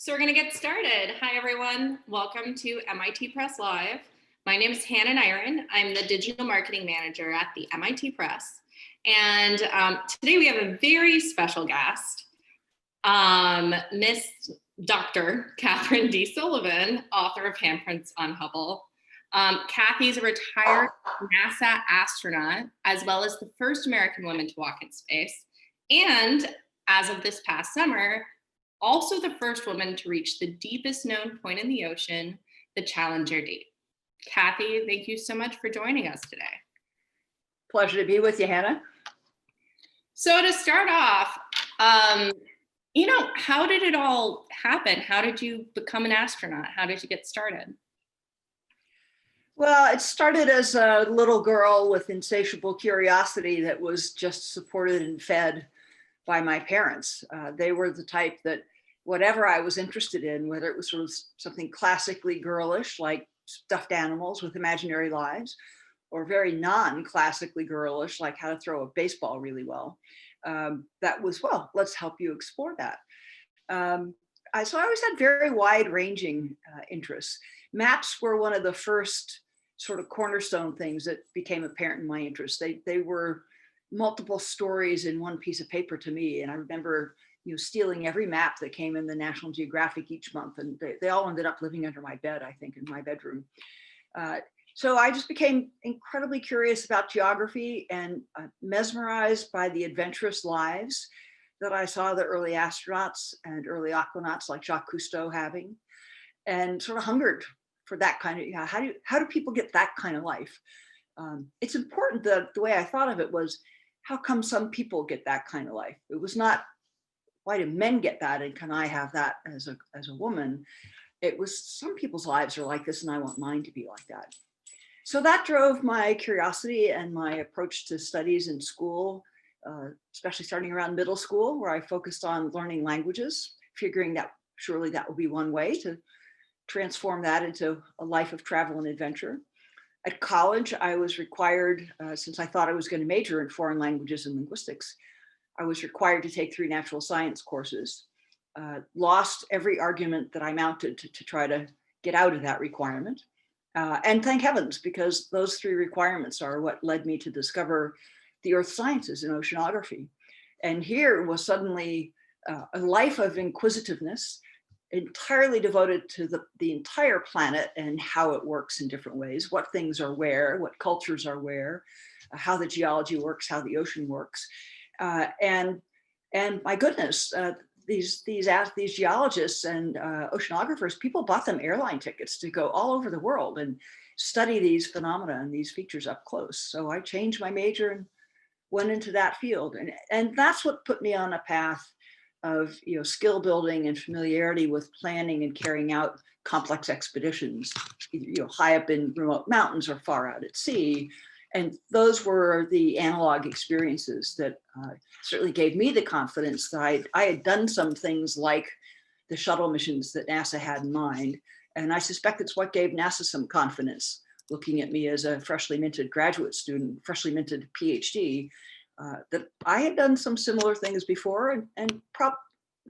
So we're going to get started. Hi, everyone. Welcome to MIT Press Live. My name is Hannah Nyren. I'm the Digital Marketing Manager at the MIT Press. And today we have a very special guest, Miss Dr. Katherine D. Sullivan, author of Handprints on Hubble. Kathy's a retired NASA astronaut, as well as the first American woman to walk in space. And as of this past summer, also the first woman to reach the deepest known point in the ocean, the Challenger Deep. Kathy, thank you so much for joining us today. Pleasure to be with you, Hannah. So to start off, how did it all happen? How did you become an astronaut? How did you get started? Well, it started as a little girl with insatiable curiosity that was just supported and fed by my parents. They were the type that whatever I was interested in, whether it was sort of something classically girlish, like stuffed animals with imaginary lives, or very non-classically girlish, like how to throw a baseball really well, that was, well, let's help you explore that. So I always had very wide-ranging interests. Maps were one of the first sort of cornerstone things that became apparent in my interest. They were multiple stories in one piece of paper to me. And I remember, stealing every map that came in the National Geographic each month. And they all ended up living under my bed, I think, in my bedroom. So I just became incredibly curious about geography and mesmerized by the adventurous lives that I saw the early astronauts and early aquanauts like Jacques Cousteau having, and sort of hungered for that kind of, how do people get that kind of life? It's important that the way I thought of it was, how come some people get that kind of life? It was not, why do men get that and can I have that as a woman? It was, some people's lives are like this and I want mine to be like that. So that drove my curiosity and my approach to studies in school, especially starting around middle school, where I focused on learning languages, figuring that surely that would be one way to transform that into a life of travel and adventure. At college, I was required, since I thought I was going to major in foreign languages and linguistics, I was required to take 3 natural science courses. Lost every argument that I mounted to try to get out of that requirement. And thank heavens, because those 3 requirements are what led me to discover the earth sciences and oceanography. And here was suddenly a life of inquisitiveness, entirely devoted to the entire planet and how it works in different ways, what things are where, what cultures are where, how the geology works, how the ocean works. And my goodness, these geologists and oceanographers, people bought them airline tickets to go all over the world and study these phenomena and these features up close. So I changed my major and went into that field. And that's what put me on a path of skill building and familiarity with planning and carrying out complex expeditions, high up in remote mountains or far out at sea. And those were the analog experiences that certainly gave me the confidence that I had done some things like the shuttle missions that NASA had in mind. And I suspect it's what gave NASA some confidence, looking at me as a freshly minted graduate student, freshly minted PhD, that I had done some similar things before, and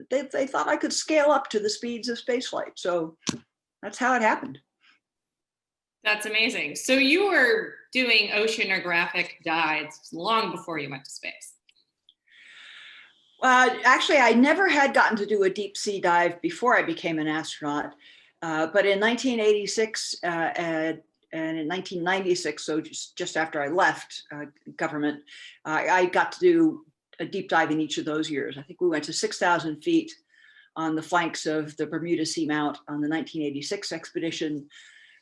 they thought I could scale up to the speeds of spaceflight. So that's how it happened. That's amazing. So you were doing oceanographic dives long before you went to space. Actually, I never had gotten to do a deep sea dive before I became an astronaut. But in 1986 and in 1996, so just after I left government, I got to do a deep dive in each of those years. I think we went to 6,000 feet on the flanks of the Bermuda Seamount on the 1986 expedition.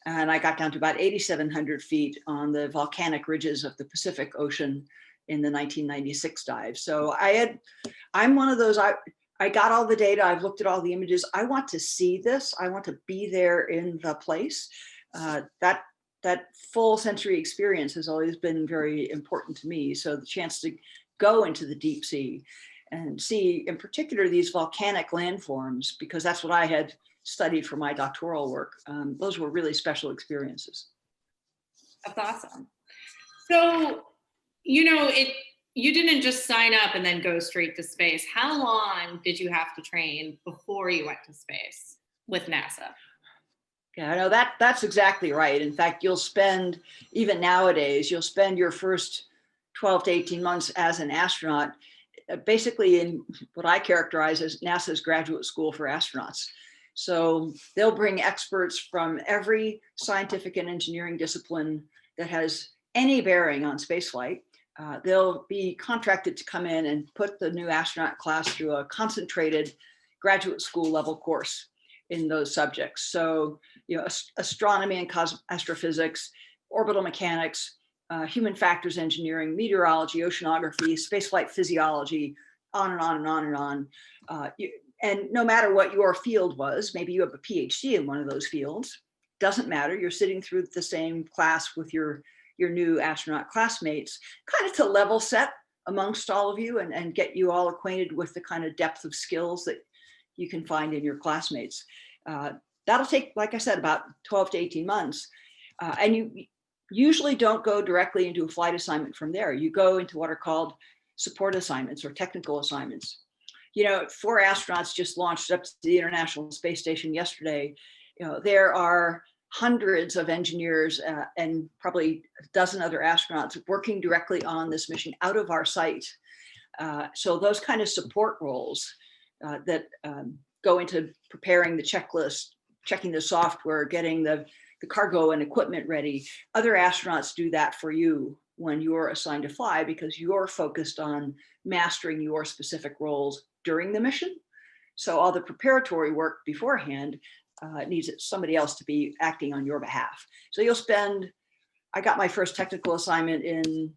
And I got down to about 8,700 feet on the volcanic ridges of the Pacific Ocean in the 1996 dive. So I'm one of those, I got all the data, I've looked at all the images. I want to see this. I want to be there in the place. That full sensory experience has always been very important to me. So the chance to go into the deep sea and see, in particular, these volcanic landforms, because that's what I had studied for my doctoral work. Those were really special experiences. That's awesome. So, you didn't just sign up and then go straight to space. How long did you have to train before you went to space with NASA? Yeah, I know that's exactly right. In fact, you'll spend, even nowadays, you'll spend your first 12 to 18 months as an astronaut, basically in what I characterize as NASA's graduate school for astronauts. So they'll bring experts from every scientific and engineering discipline that has any bearing on spaceflight. They'll be contracted to come in and put the new astronaut class through a concentrated graduate school level course in those subjects. So, astronomy and astrophysics, orbital mechanics, human factors engineering, meteorology, oceanography, spaceflight physiology, on and on and on and on. And no matter what your field was, maybe you have a PhD in one of those fields, doesn't matter. You're sitting through the same class with your new astronaut classmates, kind of to level set amongst all of you and get you all acquainted with the kind of depth of skills that you can find in your classmates. That'll take, like I said, about 12 to 18 months. And you usually don't go directly into a flight assignment from there. You go into what are called support assignments or technical assignments. 4 astronauts just launched up to the International Space Station yesterday. There are hundreds of engineers and probably a dozen other astronauts working directly on this mission out of our site. So those kind of support roles that go into preparing the checklist, checking the software, getting the cargo and equipment ready. Other astronauts do that for you when you're assigned to fly because you're focused on mastering your specific roles during the mission. So all the preparatory work beforehand needs somebody else to be acting on your behalf. So I got my first technical assignment in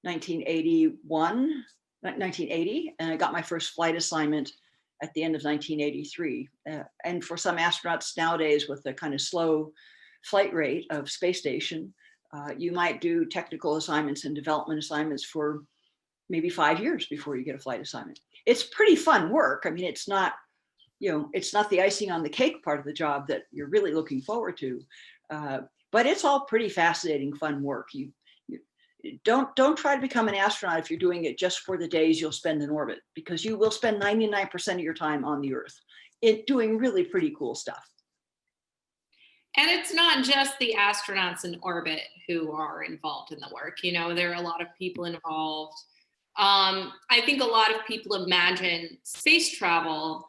1980, and I got my first flight assignment at the end of 1983. And for some astronauts nowadays with the kind of slow flight rate of space station, you might do technical assignments and development assignments for maybe 5 years before you get a flight assignment. It's pretty fun work. I mean, it's not the icing on the cake part of the job that you're really looking forward to, but it's all pretty fascinating, fun work. You don't try to become an astronaut if you're doing it just for the days you'll spend in orbit, because you will spend 99% of your time on the Earth doing really pretty cool stuff. And it's not just the astronauts in orbit who are involved in the work. There are a lot of people involved. I think a lot of people imagine space travel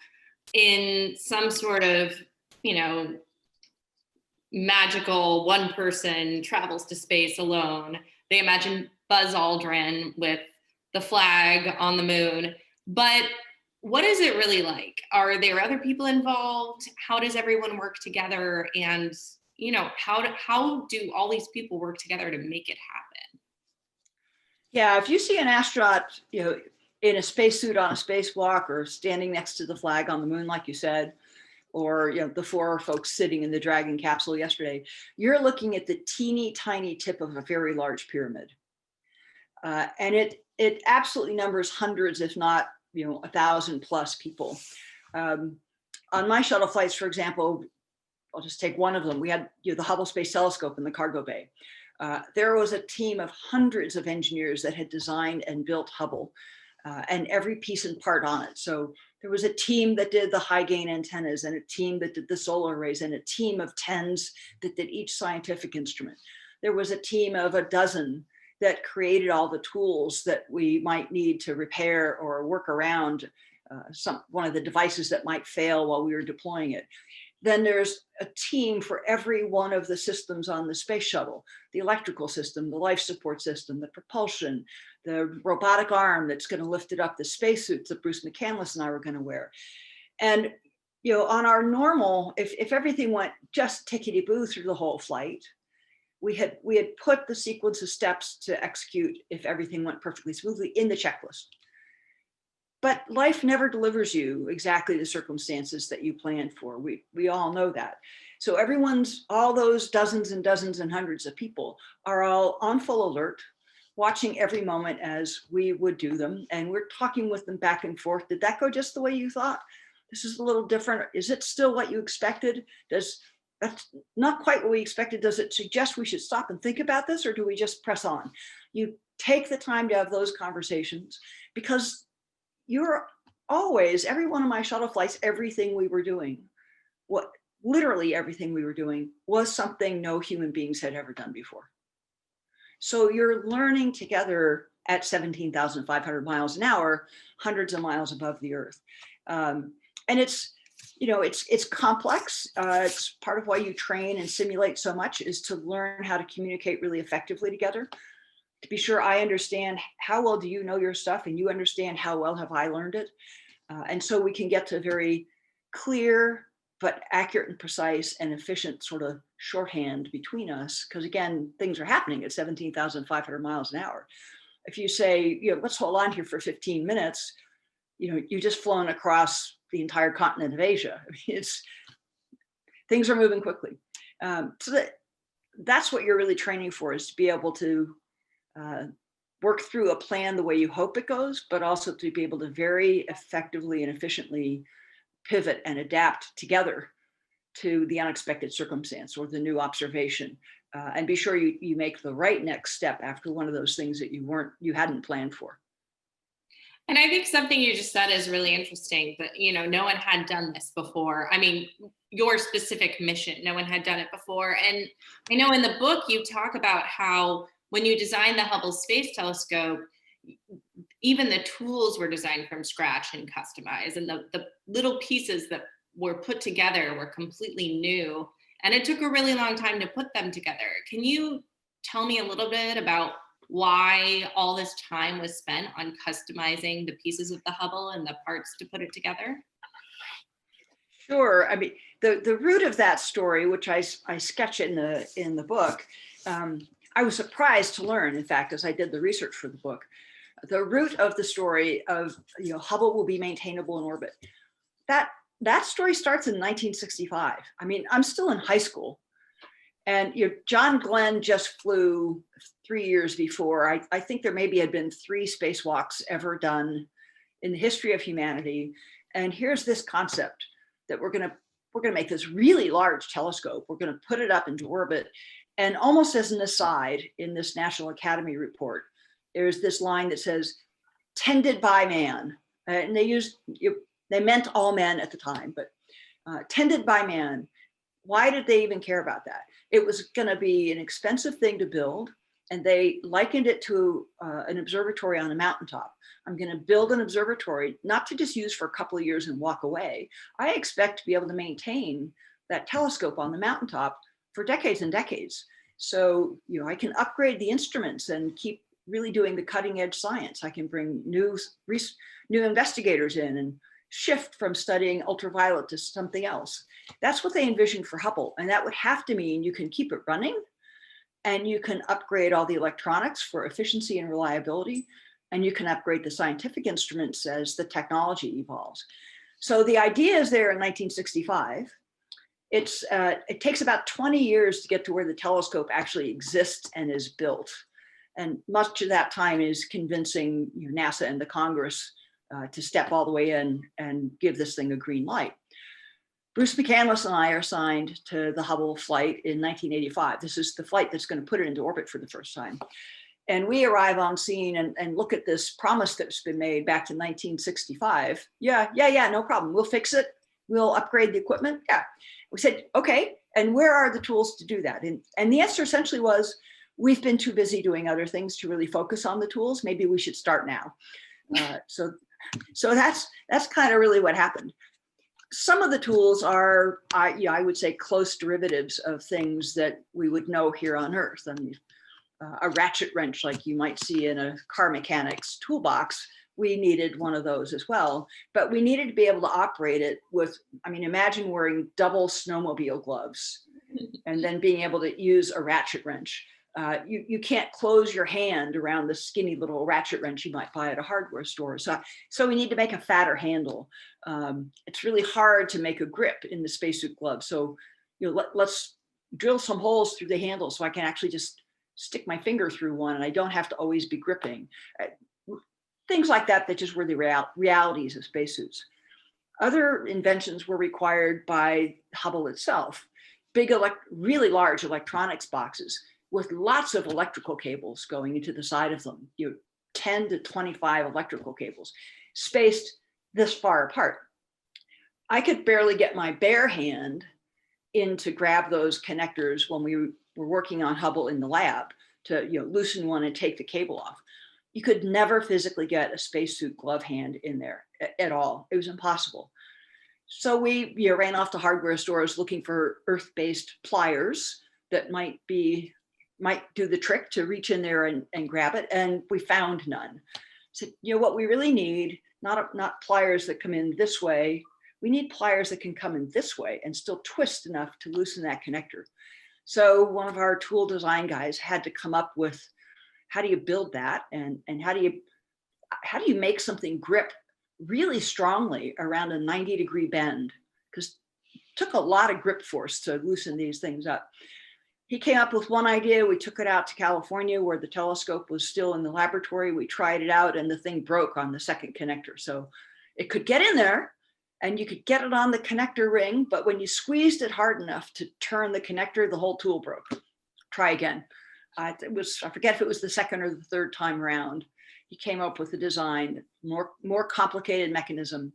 in some sort of, magical one person travels to space alone. They imagine Buzz Aldrin with the flag on the moon. But what is it really like? Are there other people involved? How does everyone work together? And, how do all these people work together to make it happen? Yeah, if you see an astronaut, in a spacesuit on a spacewalk or standing next to the flag on the moon, like you said, or the 4 folks sitting in the Dragon capsule yesterday, you're looking at the teeny tiny tip of a very large pyramid. And it absolutely numbers hundreds, if not 1,000 plus people. On my shuttle flights, for example, I'll just take one of them. We had the Hubble Space Telescope in the cargo bay. There was a team of hundreds of engineers that had designed and built Hubble and every piece and part on it. So there was a team that did the high gain antennas and a team that did the solar arrays and a team of tens that did each scientific instrument. There was a team of a dozen that created all the tools that we might need to repair or work around one of the devices that might fail while we were deploying it. Then there's a team for every one of the systems on the space shuttle: the electrical system, the life support system, the propulsion, the robotic arm that's going to lift it up, the spacesuits that Bruce McCandless and I were going to wear. And on our normal, if everything went just tickety-boo through the whole flight, we had put the sequence of steps to execute if everything went perfectly smoothly in the checklist. But life never delivers you exactly the circumstances that you planned for. We all know that. So all those dozens and dozens and hundreds of people are all on full alert, watching every moment as we would do them. And we're talking with them back and forth. Did that go just the way you thought? This is a little different. Is it still what you expected? That's not quite what we expected. Does it suggest we should stop and think about this, or do we just press on? You take the time to have those conversations, because you're always, every one of my shuttle flights, everything we were doing, what literally everything we were doing was something no human beings had ever done before. So you're learning together at 17,500 miles an hour, hundreds of miles above the earth. And it's, it's complex. It's part of why you train and simulate so much, is to learn how to communicate really effectively together, to be sure I understand how well do you know your stuff and you understand how well have I learned it. And so we can get to very clear, but accurate and precise and efficient sort of shorthand between us. Because again, things are happening at 17,500 miles an hour. If you say, let's hold on here for 15 minutes, you've just flown across the entire continent of Asia. I mean, things are moving quickly. So that's what you're really training for, is to be able to work through a plan the way you hope it goes, but also to be able to very effectively and efficiently pivot and adapt together to the unexpected circumstance or the new observation, and be sure you make the right next step after one of those things that you hadn't planned for. And I think something you just said is really interesting, that, no one had done this before. I mean, your specific mission, no one had done it before. And I know in the book, you talk about how when you designed the Hubble Space Telescope, even the tools were designed from scratch and customized, and the little pieces that were put together were completely new. And it took a really long time to put them together. Can you tell me a little bit about why all this time was spent on customizing the pieces of the Hubble and the parts to put it together? Sure. I mean, the root of that story, which I sketch in the book, I was surprised to learn, in fact, as I did the research for the book, the root of the story of, Hubble will be maintainable in orbit. That story starts in 1965. I mean, I'm still in high school, and John Glenn just flew 3 years before. I think there maybe had been 3 spacewalks ever done in the history of humanity. And here's this concept that we're gonna make this really large telescope. We're gonna put it up into orbit. And almost as an aside, in this National Academy report, there's this line that says, "Tended by man," and they meant all men at the time, but tended by man. Why did they even care about that? It was going to be an expensive thing to build, and they likened it to an observatory on a mountaintop. I'm going to build an observatory, not to just use for a couple of years and walk away. I expect to be able to maintain that telescope on the mountaintop for decades and decades. So, I can upgrade the instruments and keep really doing the cutting edge science. I can bring new investigators in and shift from studying ultraviolet to something else. That's what they envisioned for Hubble. And that would have to mean you can keep it running, and you can upgrade all the electronics for efficiency and reliability, and you can upgrade the scientific instruments as the technology evolves. So the idea is there in 1965. It takes about 20 years to get to where the telescope actually exists and is built. And much of that time is convincing NASA and the Congress to step all the way in and give this thing a green light. Bruce McCandless and I are assigned to the Hubble flight in 1985. This is the flight that's going to put it into orbit for the first time. And we arrive on scene and look at this promise that's been made back to 1965. Yeah, no problem. We'll fix it. We'll upgrade the equipment. Yeah. We said, okay, and where are the tools to do that? And the answer essentially was, we've been too busy doing other things to really focus on the tools. Maybe we should start now. So that's kind of really what happened. Some of the tools are, I would say, close derivatives of things that we would know here on Earth. I mean, a ratchet wrench like you might see in a car mechanic's toolbox, we needed one of those as well. But we needed to be able to operate it with, imagine wearing double snowmobile gloves and then being able to use a ratchet wrench. You can't close your hand around the skinny little ratchet wrench you might buy at a hardware store. So we need to make a fatter handle. It's really hard to make a grip in the spacesuit glove. So let's drill some holes through the handle so I can actually just stick my finger through one and I don't have to always be gripping. Things like that just were the realities of spacesuits. Other inventions were required by Hubble itself. Big, really large electronics boxes. with lots of electrical cables going into the side of them, 10 to 25 electrical cables spaced this far apart. I could barely get my bare hand in to grab those connectors when we were working on Hubble in the lab to loosen one and take the cable off. You could never physically get a spacesuit glove hand in there at all. It was impossible. So we ran off to hardware stores looking for earth-based pliers that might do the trick to reach in there and grab it, and we found none. So what we really need, not pliers that come in this way, we need pliers that can come in this way and still twist enough to loosen that connector. So one of our tool design guys had to come up with, how do you build that, and how do you make something grip really strongly around a 90-degree bend, because it took a lot of grip force to loosen these things up. He came up with one idea. We took it out to California where the telescope was still in the laboratory. We tried it out and the thing broke on the second connector. So it could get in there and you could get it on the connector ring, but when you squeezed it hard enough to turn the connector, the whole tool broke. Try again. I forget if it was the second or the third time around. He came up with a design, more complicated mechanism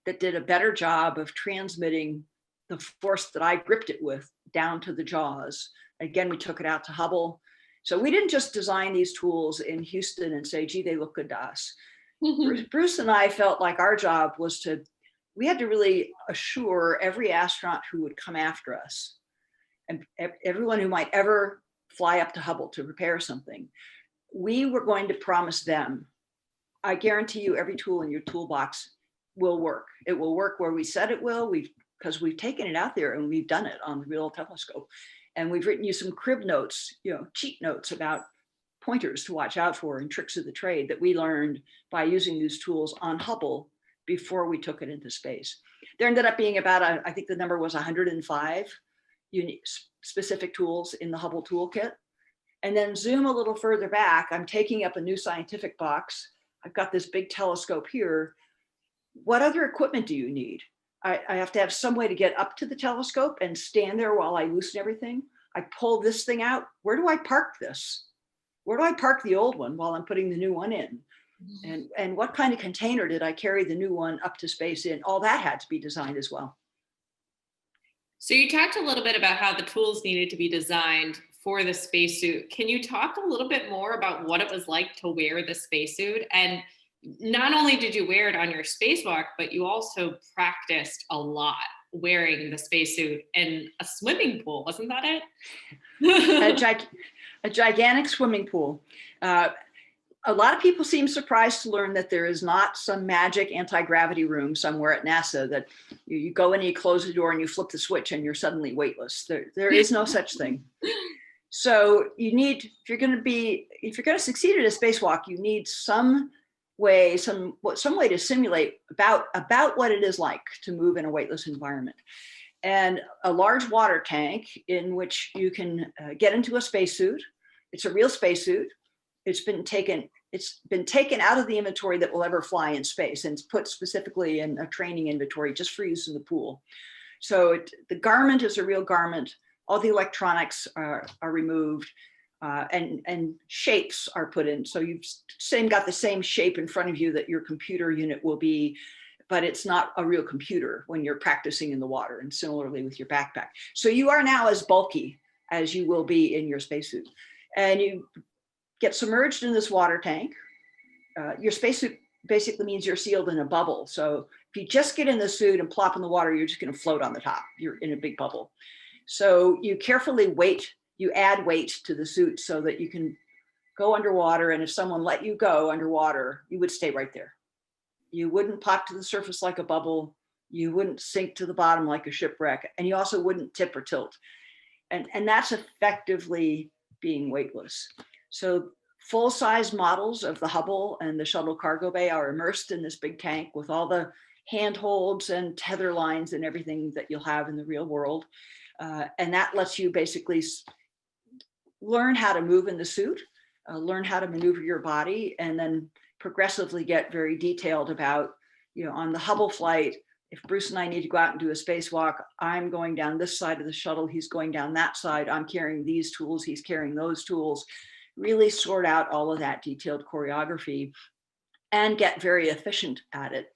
that did a better job of transmitting the force that I gripped it with down to the jaws. Again, we took it out to Hubble. So we didn't just design these tools in Houston and say, gee, they look good to us. Bruce and I felt like our job was we had to really assure every astronaut who would come after us and everyone who might ever fly up to Hubble to repair something, we were going to promise them, I guarantee you every tool in your toolbox will work. It will work where we said it will, because we've taken it out there and we've done it on the real telescope. And we've written you some crib notes, cheat notes about pointers to watch out for and tricks of the trade that we learned by using these tools on Hubble before we took it into space. There ended up being about, I think the number was 105 unique specific tools in the Hubble toolkit. And then zoom a little further back, I'm taking up a new scientific box. I've got this big telescope here. What other equipment do you need? I have to have some way to get up to the telescope and stand there while I loosen everything. I pull this thing out. Where do I park this? Where do I park the old one while I'm putting the new one in? And what kind of container did I carry the new one up to space in? All that had to be designed as well. So you talked a little bit about how the tools needed to be designed for the spacesuit. Can you talk a little bit more about what it was like to wear the spacesuit? And not only did you wear it on your spacewalk, but you also practiced a lot wearing the spacesuit in a swimming pool, wasn't that it? A gigantic swimming pool. A lot of people seem surprised to learn that there is not some magic anti-gravity room somewhere at NASA that you go in, you close the door and you flip the switch and you're suddenly weightless. There is no such thing. So you need, if you're going to succeed at a spacewalk, you need some way to simulate about what it is like to move in a weightless environment. And a large water tank in which you can get into a spacesuit. It's a real spacesuit. It's been taken out of the inventory that will ever fly in space, and it's put specifically in a training inventory just for use in the pool. So the garment is a real garment. All the electronics are removed, and shapes are put in. So you've got the same shape in front of you that your computer unit will be, but it's not a real computer when you're practicing in the water, and similarly with your backpack. So you are now as bulky as you will be in your spacesuit. And you get submerged in this water tank. Your spacesuit basically means you're sealed in a bubble. So if you just get in the suit and plop in the water, you're just gonna float on the top. You're in a big bubble. So you carefully you add weight to the suit so that you can go underwater. And if someone let you go underwater, you would stay right there. You wouldn't pop to the surface like a bubble. You wouldn't sink to the bottom like a shipwreck. And you also wouldn't tip or tilt. And that's effectively being weightless. So full-size models of the Hubble and the shuttle cargo bay are immersed in this big tank with all the handholds and tether lines and everything that you'll have in the real world. And that lets you basically learn how to move in the suit, learn how to maneuver your body, and then progressively get very detailed about, on the Hubble flight, if Bruce and I need to go out and do a spacewalk, I'm going down this side of the shuttle, he's going down that side, I'm carrying these tools, he's carrying those tools. Really sort out all of that detailed choreography and get very efficient at it.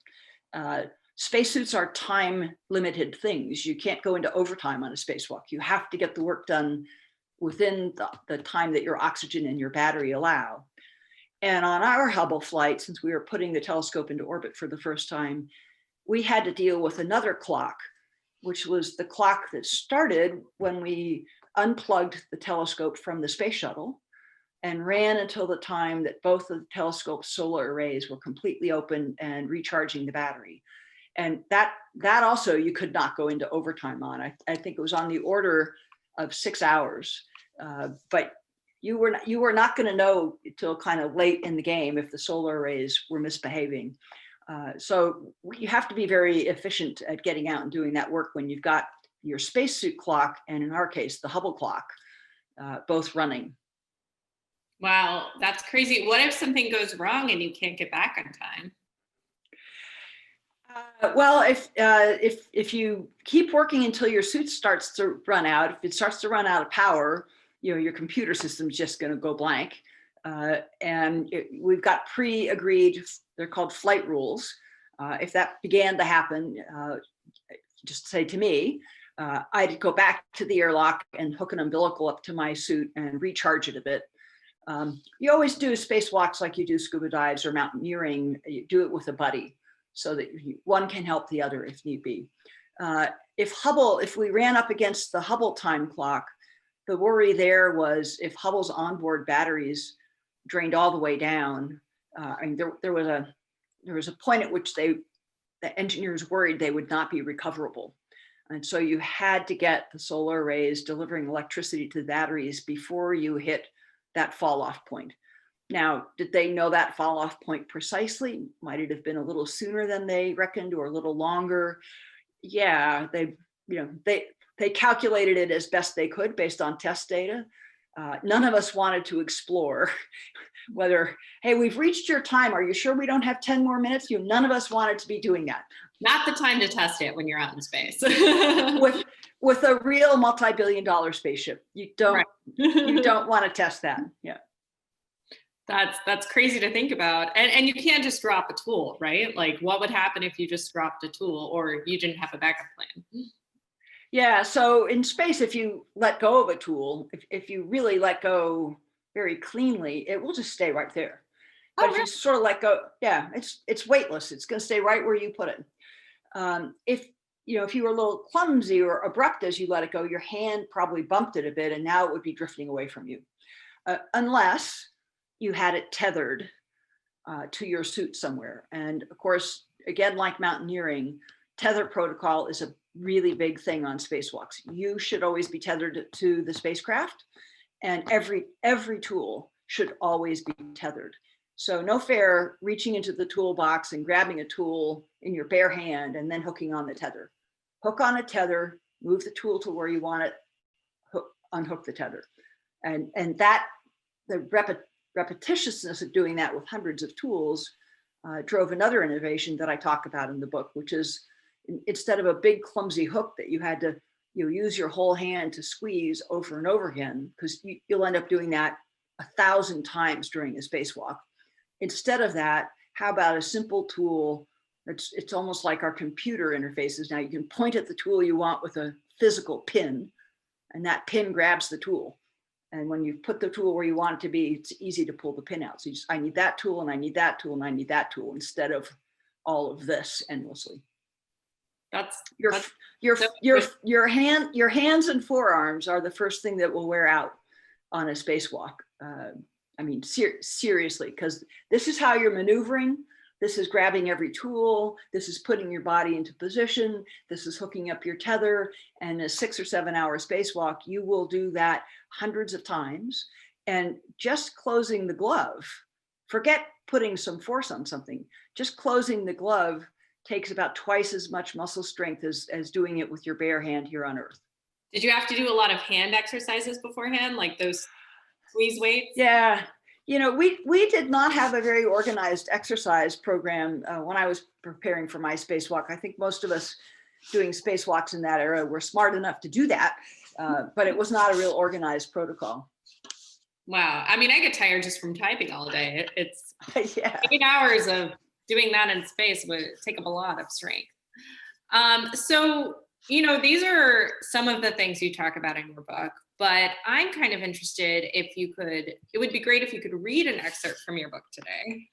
Spacesuits are time limited things. You can't go into overtime on a spacewalk. You have to get the work done within the time that your oxygen and your battery allow. And on our Hubble flight, since we were putting the telescope into orbit for the first time, we had to deal with another clock, which was the clock that started when we unplugged the telescope from the space shuttle and ran until the time that both of the telescope's solar arrays were completely open and recharging the battery. And that also you could not go into overtime on. I think it was on the order of 6 hours, but you were not going to know until kind of late in the game if the solar arrays were misbehaving. So you have to be very efficient at getting out and doing that work when you've got your spacesuit clock and, in our case, the Hubble clock, both running. Wow, that's crazy. What if something goes wrong and you can't get back on time? Well, if you keep working until your suit starts to run out, if it starts to run out of power, your computer system's just going to go blank. We've got pre-agreed, they're called flight rules. If that began to happen, just say to me, I'd go back to the airlock and hook an umbilical up to my suit and recharge it a bit. You always do spacewalks like you do scuba dives or mountaineering. You do it with a buddy so that one can help the other if need be. If we ran up against the Hubble time clock, the worry there was if Hubble's onboard batteries drained all the way down. There was a point at which the engineers worried they would not be recoverable. And so you had to get the solar arrays delivering electricity to the batteries before you hit that fall off point. Now, did they know that fall off point precisely? Might it have been a little sooner than they reckoned or a little longer? Yeah, they calculated it as best they could based on test data. None of us wanted to explore whether, hey, we've reached your time. Are you sure we don't have 10 more minutes? None of us wanted to be doing that. Not the time to test it when you're out in space. with a real multi-billion-dollar spaceship, you don't want to test that. Yeah. That's crazy to think about. And you can't just drop a tool, right? Like, what would happen if you just dropped a tool or you didn't have a backup plan? Yeah, so in space, if you let go of a tool, if you really let go very cleanly, it will just stay right there. But if you sort of let go, yeah, it's weightless. It's going to stay right where you put it. If you were a little clumsy or abrupt as you let it go, your hand probably bumped it a bit, and now it would be drifting away from you, unless you had it tethered to your suit somewhere. And of course, again, like mountaineering, tether protocol is a really big thing on spacewalks. You should always be tethered to the spacecraft, and every tool should always be tethered. So no fair reaching into the toolbox and grabbing a tool in your bare hand and then hooking on the tether. Hook on a tether, move the tool to where you want it, unhook the tether. And that the repetitiousness of doing that with hundreds of tools drove another innovation that I talk about in the book, which is instead of a big clumsy hook that you had to use your whole hand to squeeze over and over again, because you'll end up doing that 1,000 times during a spacewalk. Instead of that, how about a simple tool? It's almost like our computer interfaces now. You can point at the tool you want with a physical pin, and that pin grabs the tool. And when you put the tool where you want it to be, it's easy to pull the pin out. So I need that tool, and I need that tool, and I need that tool, instead of all of this endlessly. Your hands and forearms are the first thing that will wear out on a spacewalk. Seriously, because this is how you're maneuvering. This is grabbing every tool. This is putting your body into position. This is hooking up your tether. And a 6 or 7 hour spacewalk, you will do that hundreds of times. And just closing the glove, forget putting some force on something, just closing the glove takes about twice as much muscle strength as doing it with your bare hand here on Earth. Did you have to do a lot of hand exercises beforehand, like those squeeze weights? Yeah, We did not have a very organized exercise program when I was preparing for my spacewalk. I think most of us doing spacewalks in that era were smart enough to do that, but it was not a real organized protocol. Wow. I mean, I get tired just from typing all day. It's Yeah. 8 hours of doing that in space would take up a lot of strength. So, these are some of the things you talk about in your book, but I'm kind of interested it would be great if you could read an excerpt from your book today,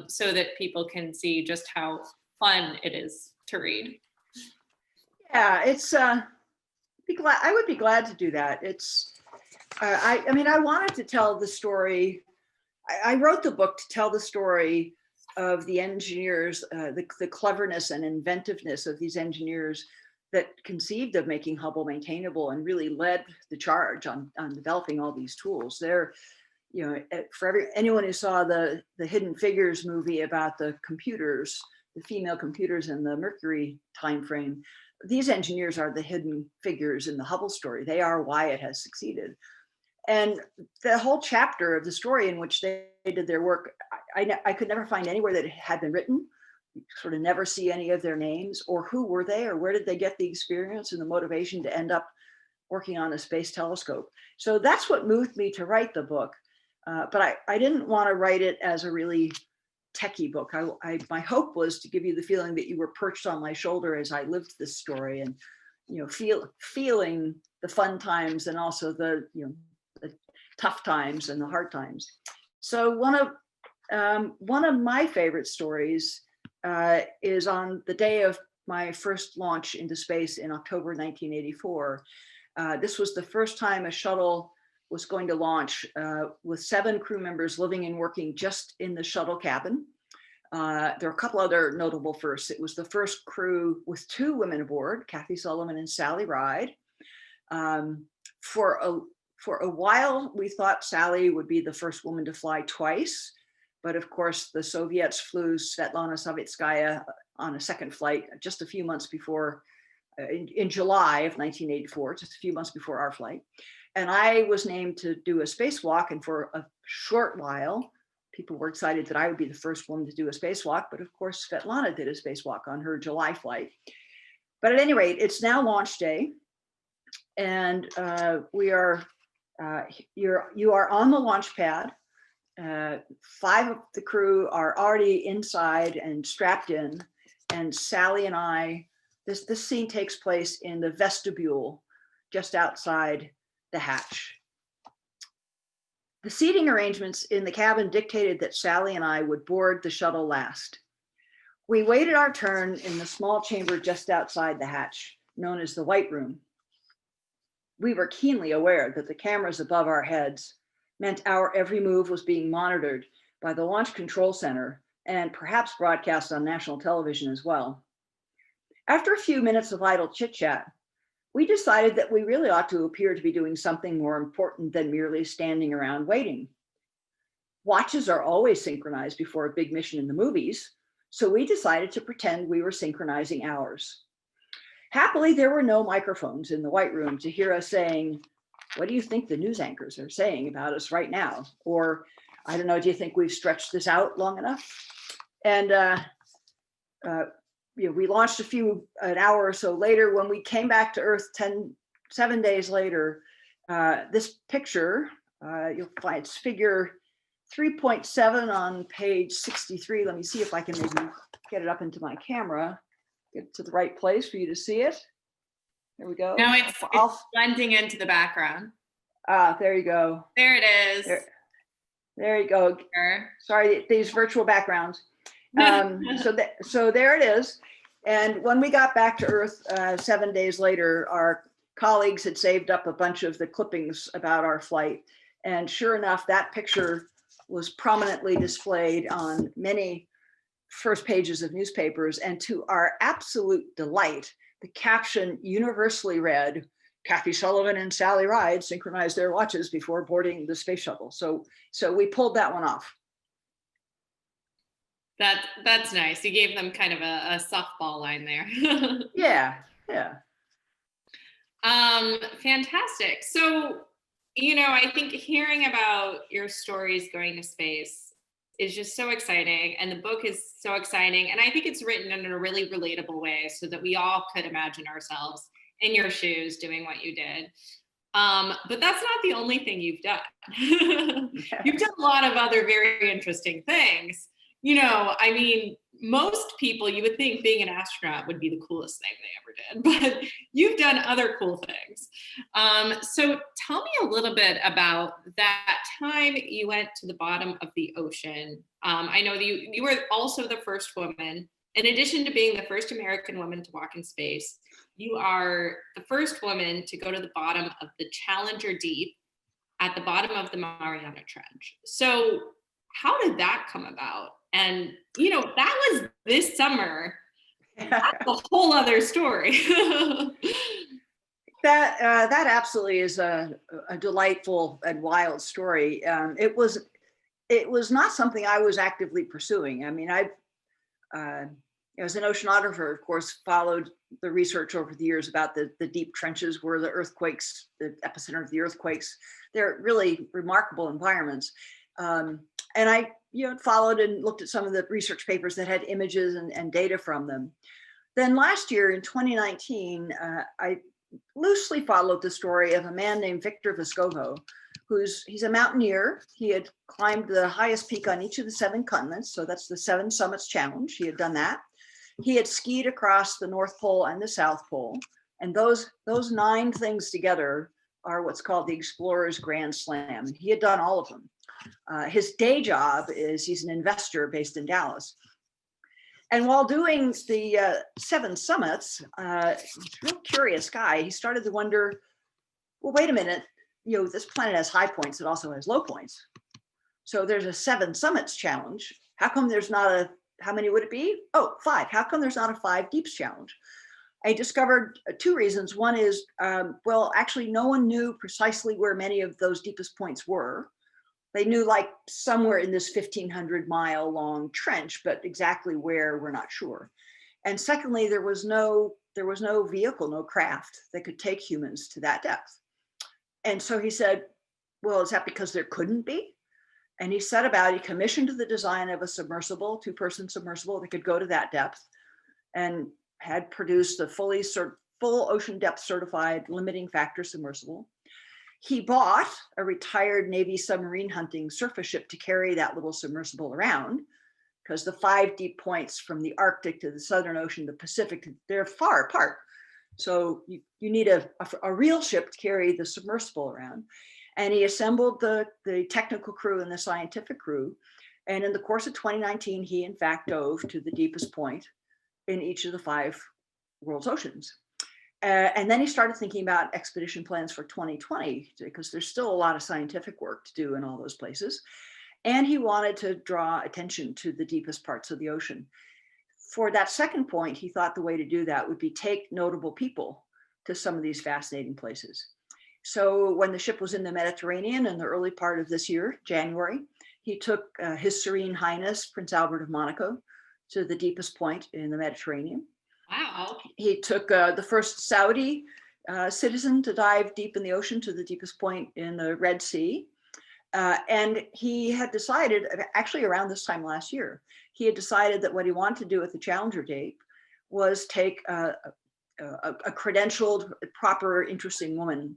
so that people can see just how fun it is to read. Yeah, I would be glad to do that. I wanted to tell the story. I wrote the book to tell the story of the engineers, the cleverness and inventiveness of these engineers that conceived of making Hubble maintainable and really led the charge on developing all these tools. For anyone who saw the Hidden Figures movie about the computers, the female computers in the Mercury timeframe, these engineers are the hidden figures in the Hubble story. They are why it has succeeded. And the whole chapter of the story in which they did their work, I could never find anywhere that it had been written. You sort of never see any of their names or who were they or where did they get the experience and the motivation to end up working on a space telescope. So that's what moved me to write the book. But I didn't want to write it as a really techie book. My hope was to give you the feeling that you were perched on my shoulder as I lived this story and, feeling the fun times and also the tough times and the hard times. So one of my favorite stories is on the day of my first launch into space in October 1984. This was the first time a shuttle was going to launch with 7 crew members living and working just in the shuttle cabin. There are a couple other notable firsts. It was the first crew with 2 women aboard, Kathy Sullivan and Sally Ride. For a while, we thought Sally would be the first woman to fly twice. But of course, the Soviets flew Svetlana Savitskaya on a second flight just a few months before, in July of 1984, just a few months before our flight. And I was named to do a spacewalk. And for a short while, people were excited that I would be the first woman to do a spacewalk. But of course, Svetlana did a spacewalk on her July flight. But at any rate, it's now launch day. And you are on the launch pad. 5 of the crew are already inside and strapped in, and Sally and I, this scene takes place in the vestibule just outside the hatch. The seating arrangements in the cabin dictated that Sally and I would board the shuttle last. We waited our turn in the small chamber just outside the hatch, known as the White Room. We were keenly aware that the cameras above our heads meant our every move was being monitored by the Launch Control Center and perhaps broadcast on national television as well. After a few minutes of idle chit-chat, we decided that we really ought to appear to be doing something more important than merely standing around waiting. Watches are always synchronized before a big mission in the movies, so we decided to pretend we were synchronizing ours. Happily, there were no microphones in the White Room to hear us saying, "What do you think the news anchors are saying about us right now?" Or, "I don't know, do you think we've stretched this out long enough?" And we launched an hour or so later. When we came back to Earth 7 days later, this picture, you'll find it's figure 3.7 on page 63. Let me see if I can maybe get it up into my camera, get to the right place for you to see it. There we go. No, it's blending into the background. There you go. There it is. There you go. Sorry, these virtual backgrounds. So there it is. And when we got back to Earth 7 days later, our colleagues had saved up a bunch of the clippings about our flight. And sure enough, that picture was prominently displayed on many first pages of newspapers. And to our absolute delight, the caption universally read, "Kathy Sullivan and Sally Ride synchronized their watches before boarding the space shuttle." So we pulled that one off. That's nice. You gave them kind of a softball line there. Yeah. Fantastic. So I think hearing about your stories going to space is just so exciting. And the book is so exciting. And I think it's written in a really relatable way so that we all could imagine ourselves in your shoes doing what you did. But that's not the only thing you've done. You've done a lot of other very interesting things. I mean, most people, you would think being an astronaut would be the coolest thing they ever did, but you've done other cool things. So tell me a little bit about that time you went to the bottom of the ocean. I know that you were also the first woman, in addition to being the first American woman to walk in space, you are the first woman to go to the bottom of the Challenger Deep at the bottom of the Mariana Trench. So, how did that come about? And, that was this summer. That's a whole other story. That absolutely is a delightful and wild story. It was not something I was actively pursuing. I mean, as an oceanographer, of course, followed the research over the years about the deep trenches where the earthquakes, the epicenter of the earthquakes. They're really remarkable environments. And I followed and looked at some of the research papers that had images and data from them. Then last year in 2019, I loosely followed the story of a man named Victor Vescovo, he's a mountaineer. He had climbed the highest peak on each of the 7 continents. So that's the 7 Summits Challenge. He had done that. He had skied across the North Pole and the South Pole. And those 9 things together are what's called the Explorer's Grand Slam. He had done all of them. His day job is he's an investor based in Dallas. And while doing the 7 summits, real curious guy, he started to wonder, well, wait a minute, this planet has high points, it also has low points. So there's a 7 summits challenge. How come there's not how many would it be? Oh, 5. How come there's not a 5 deeps challenge? I discovered 2 reasons. One is, well, actually no one knew precisely where many of those deepest points were. They knew like somewhere in this 1,500-mile long trench, but exactly where, we're not sure. And secondly, there was no vehicle, no craft that could take humans to that depth. And so he said, well, is that because there couldn't be? And he commissioned the design of a submersible, 2-person submersible that could go to that depth, and had produced a full ocean depth certified limiting factor submersible. He bought a retired Navy submarine hunting surface ship to carry that little submersible around, because the 5 deep points from the Arctic to the Southern Ocean, the Pacific, they're far apart. So you need a real ship to carry the submersible around. And he assembled the technical crew and the scientific crew. And in the course of 2019, he in fact dove to the deepest point in each of the 5 world's oceans. And then he started thinking about expedition plans for 2020, because there's still a lot of scientific work to do in all those places. And he wanted to draw attention to the deepest parts of the ocean. For that second point, he thought the way to do that would be take notable people to some of these fascinating places. So when the ship was in the Mediterranean in the early part of this year, January, he took His Serene Highness, Prince Albert of Monaco, to the deepest point in the Mediterranean. Wow. He took the first Saudi citizen to dive deep in the ocean to the deepest point in the Red Sea. And he had decided, actually around this time last year, he had decided that what he wanted to do at the Challenger Deep was take a credentialed, proper, interesting woman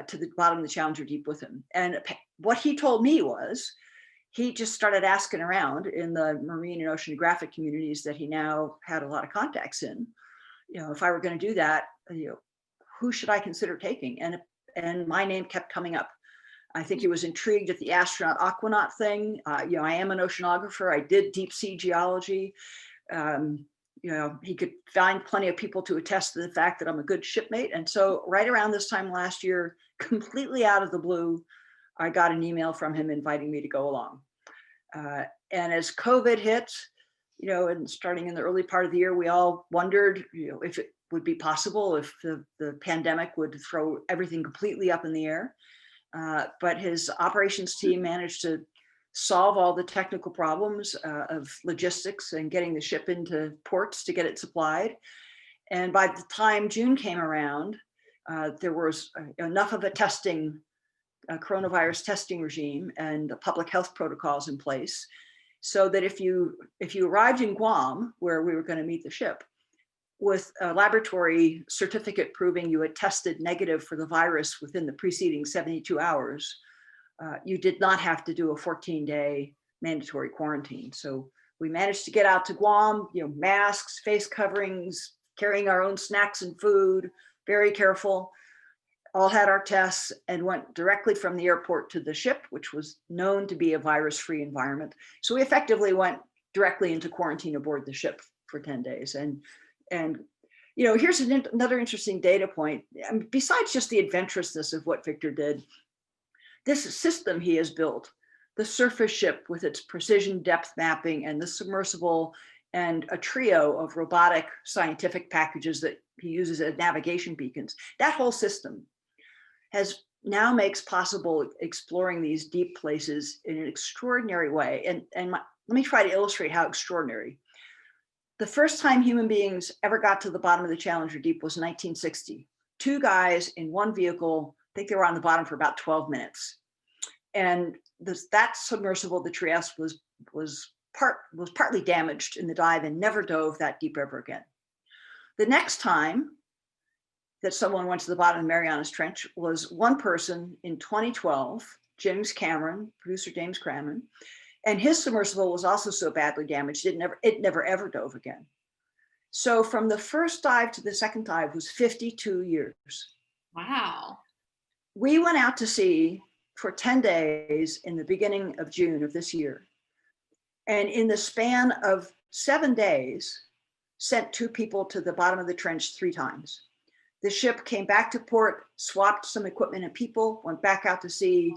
to the bottom of the Challenger Deep with him. And what he told me was, he just started asking around in the marine and oceanographic communities that he now had a lot of contacts in. If I were going to do that, who should I consider taking? And my name kept coming up. I think he was intrigued at the astronaut aquanaut thing. I am an oceanographer. I did deep sea geology. He could find plenty of people to attest to the fact that I'm a good shipmate. And so right around this time last year, completely out of the blue, I got an email from him inviting me to go along. And as COVID hit, and starting in the early part of the year, we all wondered, if it would be possible, if the pandemic would throw everything completely up in the air. But his operations team managed to solve all the technical problems of logistics and getting the ship into ports to get it supplied. And by the time June came around, there was enough of a testing coronavirus testing regime and the public health protocols in place, so that if you arrived in Guam, where we were going to meet the ship, with a laboratory certificate proving you had tested negative for the virus within the preceding 72 hours, you did not have to do a 14-day mandatory quarantine. So we managed to get out to Guam, masks, face coverings, carrying our own snacks and food, very careful, all had our tests, and went directly from the airport to the ship, which was known to be a virus-free environment. So we effectively went directly into quarantine aboard the ship for 10 days. And here's another interesting data point. I mean, besides just the adventurousness of what Victor did, this system he has built, the surface ship with its precision depth mapping and the submersible and a trio of robotic scientific packages that he uses as navigation beacons, that whole system now makes possible exploring these deep places in an extraordinary way. And let me try to illustrate how extraordinary. The first time human beings ever got to the bottom of the Challenger Deep was 1960. 2 guys in one vehicle, I think they were on the bottom for about 12 minutes. And that submersible, the Trieste, was partly damaged in the dive and never dove that deep ever again. The next time that someone went to the bottom of the Marianas Trench was one person in 2012, James Cameron, producer James Cameron, and his submersible was also so badly damaged, it never ever dove again. So from the first dive to the second dive was 52 years. Wow. We went out to sea for 10 days in the beginning of June of this year. And in the span of 7 days, sent 2 people to the bottom of the trench 3 times. The ship came back to port, swapped some equipment and people, went back out to sea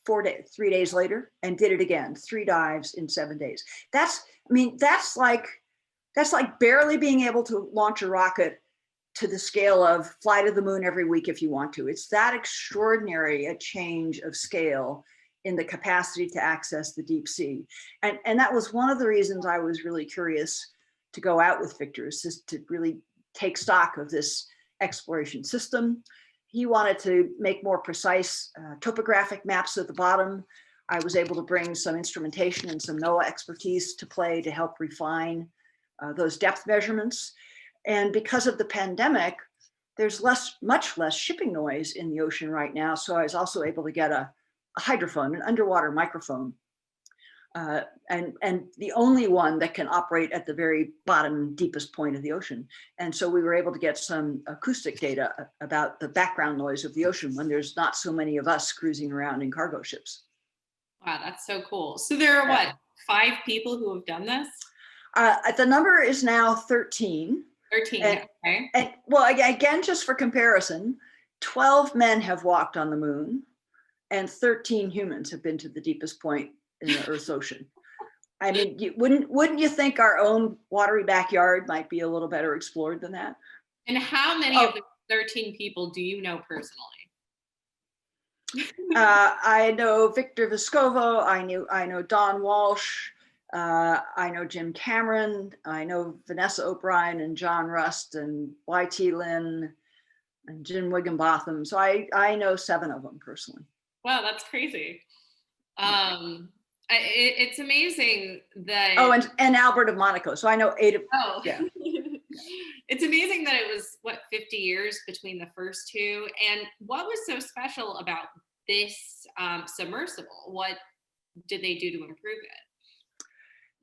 3 days later, and did it again, 3 dives in 7 days. That's like barely being able to launch a rocket to the scale of fly to the moon every week if you want to. It's that extraordinary a change of scale in the capacity to access the deep sea. And that was one of the reasons I was really curious to go out with Victor, is just to really take stock of this exploration system. He wanted to make more precise topographic maps at the bottom. I was able to bring some instrumentation and some NOAA expertise to play to help refine those depth measurements. And because of the pandemic, there's much less shipping noise in the ocean right now. So I was also able to get a hydrophone, an underwater microphone, and the only one that can operate at the very bottom, deepest point of the ocean. And so we were able to get some acoustic data about the background noise of the ocean when there's not so many of us cruising around in cargo ships. Wow, that's so cool. So there are 5 people who have done this? The number is now 13. 13, okay. And well, again, just for comparison, 12 men have walked on the moon and 13 humans have been to the deepest point in the Earth's ocean. I mean, wouldn't you think our own watery backyard might be a little better explored than that? And how many of the 13 people do you know personally? I know Victor Vescovo, I know Don Walsh, I know Jim Cameron, I know Vanessa O'Brien and John Rust and YT Lin and Jim Wigginbotham. So I know 7 of them personally. Wow, that's crazy. It's amazing that. Oh, and Albert of Monaco. So I know 8 of. Oh, yeah. It's amazing that it was 50 years between the first 2. And what was so special about this submersible? What did they do to improve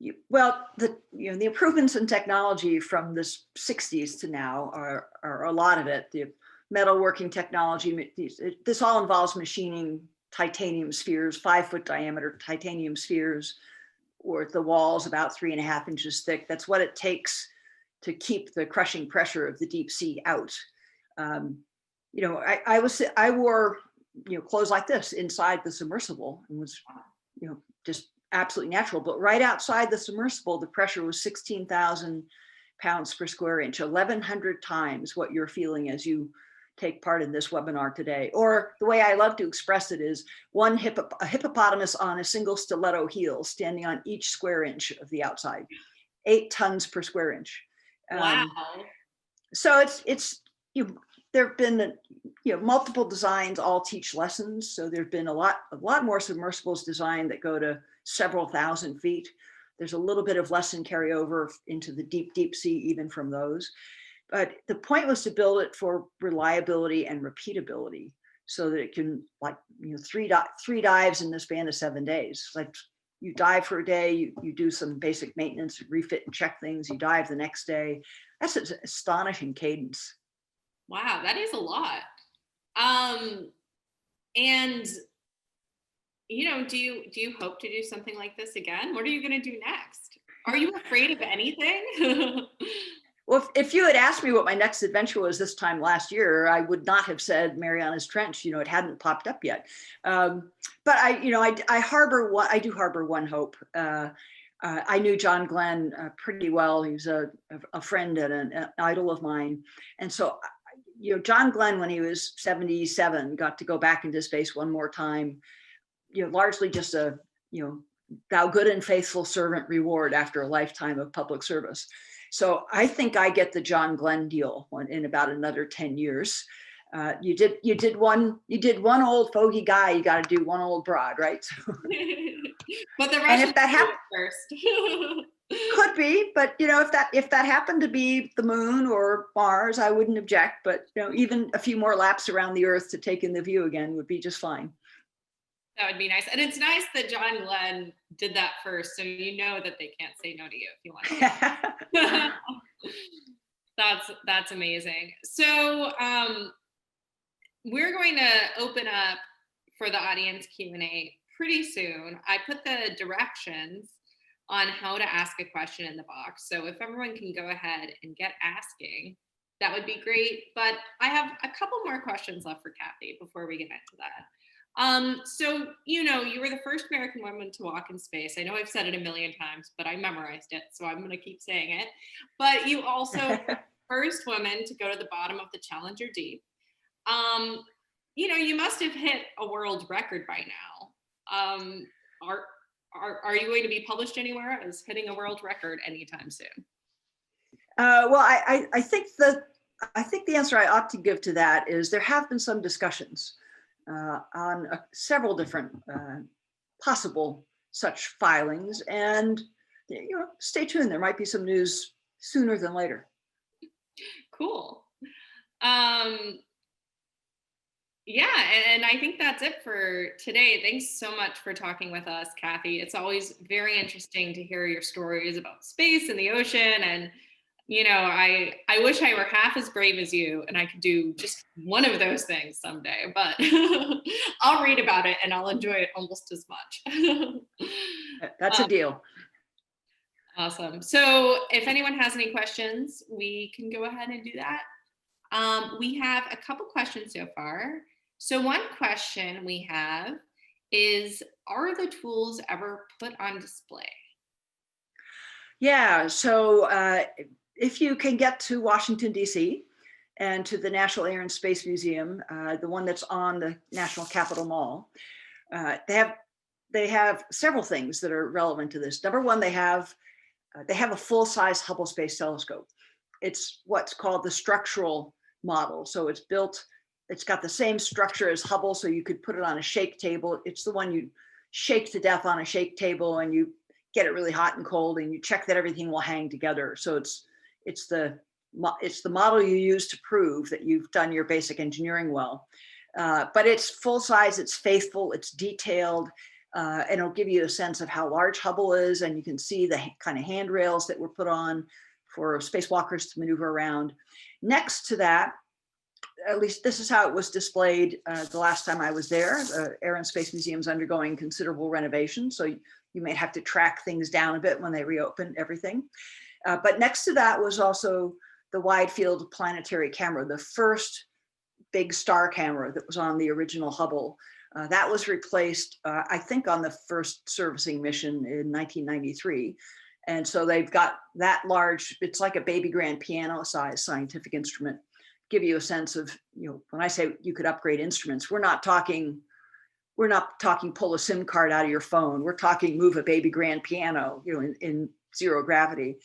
it? Well, the improvements in technology from the 60s to now are a lot of it. The metalworking technology, this all involves machining titanium spheres, 5-foot diameter titanium spheres, or the walls about 3.5 inches thick. That's what it takes to keep the crushing pressure of the deep sea out. I wore clothes like this inside the submersible and was just absolutely natural. But right outside the submersible, the pressure was 16,000 pounds per square inch, 1,100 times what you're feeling as you take part in this webinar today. Or the way I love to express it is a hippopotamus on a single stiletto heel standing on each square inch of the outside, 8 tons per square inch. Wow. So there have been, multiple designs all teach lessons. So there've been a lot more submersibles designed that go to several thousand feet. There's a little bit of lesson carryover into the deep, deep sea, even from those. But the point was to build it for reliability and repeatability so that it can, like, three dives in the span of 7 days. Like, you dive for a day, you do some basic maintenance, refit and check things, you dive the next day. That's an astonishing cadence. Wow, that is a lot. And do you hope to do something like this again? What are you going to do next? Are you afraid of anything? Well, if you had asked me what my next adventure was this time last year, I would not have said Marianas Trench. It hadn't popped up yet. But I do harbor one hope. I knew John Glenn pretty well. He was a friend and an idol of mine. And so, John Glenn, when he was 77, got to go back into space one more time, largely just a, thou good and faithful servant reward after a lifetime of public service. So I think I get the John Glenn deal in about another 10 years. You did one old fogey guy, you got to do one old broad, right? But the Russians if that happened first. Could be, but if that happened to be the moon or Mars, I wouldn't object. But even a few more laps around the Earth to take in the view again would be just fine. That would be nice. And it's nice that John Glenn did that first, so that they can't say no to you if you want to. That's amazing. So we're going to open up for the audience Q&A pretty soon. I put the directions on how to ask a question in the box. So if everyone can go ahead and get asking, that would be great. But I have a couple more questions left for Kathy before we get into that. So, you were the first American woman to walk in space. I know I've said it a million times, but I memorized it, so I'm going to keep saying it. But you also were the first woman to go to the bottom of the Challenger Deep. You must have hit a world record by now. Are you going to be published anywhere as hitting a world record anytime soon? Well, I think the answer I ought to give to that is there have been some discussions on several different possible such filings, and stay tuned. There might be some news sooner than later. Cool. Yeah, and I think that's it for today. Thanks so much for talking with us, Kathy. It's always very interesting to hear your stories about space and the ocean. And, I wish I were half as brave as you and I could do just one of those things someday, but I'll read about it and I'll enjoy it almost as much. That's a deal. Awesome. So if anyone has any questions, we can go ahead and do that. We have a couple questions so far. So one question we have is, are the tools ever put on display? Yeah, so if you can get to Washington, D.C. and to the National Air and Space Museum, the one that's on the National Capitol Mall, they have several things that are relevant to this. Number one, they have a full-size Hubble Space Telescope. It's what's called the structural model. So it's got the same structure as Hubble, so you could put it on a shake table. It's the one you shake to death on a shake table, and you get it really hot and cold, and you check that everything will hang together. So it's the model you use to prove that you've done your basic engineering well. But it's full size, it's faithful, it's detailed, and it'll give you a sense of how large Hubble is, and you can see the kind of handrails that were put on for spacewalkers to maneuver around. Next to that, at least this is how it was displayed the last time I was there. The Air and Space Museum is undergoing considerable renovation, so you may have to track things down a bit when they reopen everything. But next to that was also the wide field planetary camera, the first big star camera that was on the original Hubble. That was replaced, I think, on the first servicing mission in 1993. And so they've got that large, it's like a baby grand piano size scientific instrument. Give you a sense of, when I say you could upgrade instruments, we're not talking pull a SIM card out of your phone. We're talking move a baby grand piano, in zero gravity.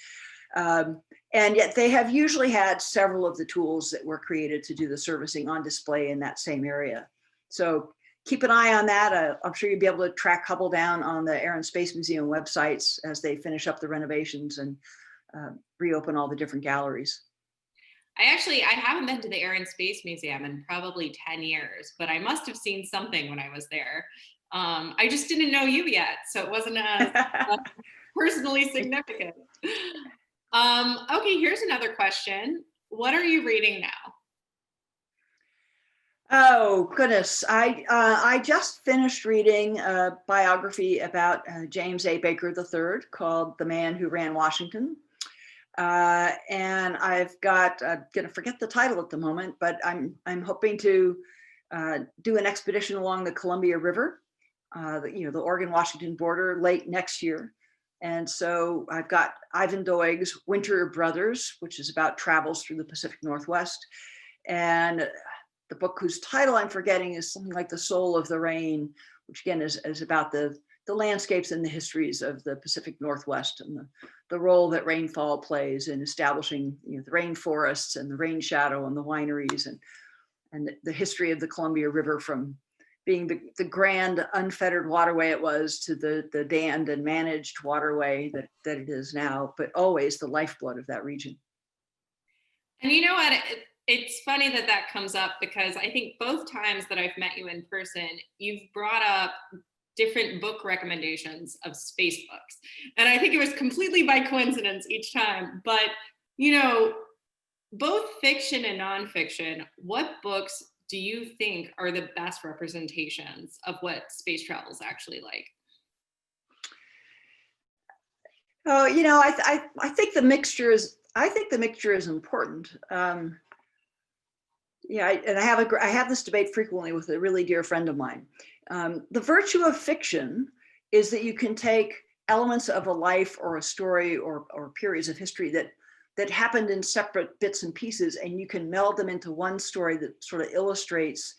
And yet they have usually had several of the tools that were created to do the servicing on display in that same area. So keep an eye on that. I'm sure you'll be able to track Hubble down on the Air and Space Museum websites as they finish up the renovations and reopen all the different galleries. I haven't been to the Air and Space Museum in probably 10 years, but I must have seen something when I was there. I just didn't know you yet, so it wasn't personally significant. Okay, here's another question. What are you reading now? Oh goodness, I just finished reading a biography about James A. Baker III called The Man Who Ran Washington. And I've got, I'm gonna forget the title at the moment, but I'm hoping to do an expedition along the Columbia River, the Oregon-Washington border late next year. And so I've got Ivan Doig's Winter Brothers, which is about travels through the Pacific Northwest. And the book whose title I'm forgetting is something like The Soul of the Rain, which again is about the landscapes and the histories of the Pacific Northwest and the role that rainfall plays in establishing the rainforests and the rain shadow and the wineries and the history of the Columbia River from being the grand unfettered waterway it was to the dammed and managed waterway that it is now, but always the lifeblood of that region. And you know what? It's funny that comes up because I think both times that I've met you in person, you've brought up different book recommendations of space books. And I think it was completely by coincidence each time. But, both fiction and nonfiction, what books do you think are the best representations of what space travel is actually like? Oh, I think the mixture is important. I have this debate frequently with a really dear friend of mine. The virtue of fiction is that you can take elements of a life or a story or periods of history that happened in separate bits and pieces, and you can meld them into one story that sort of illustrates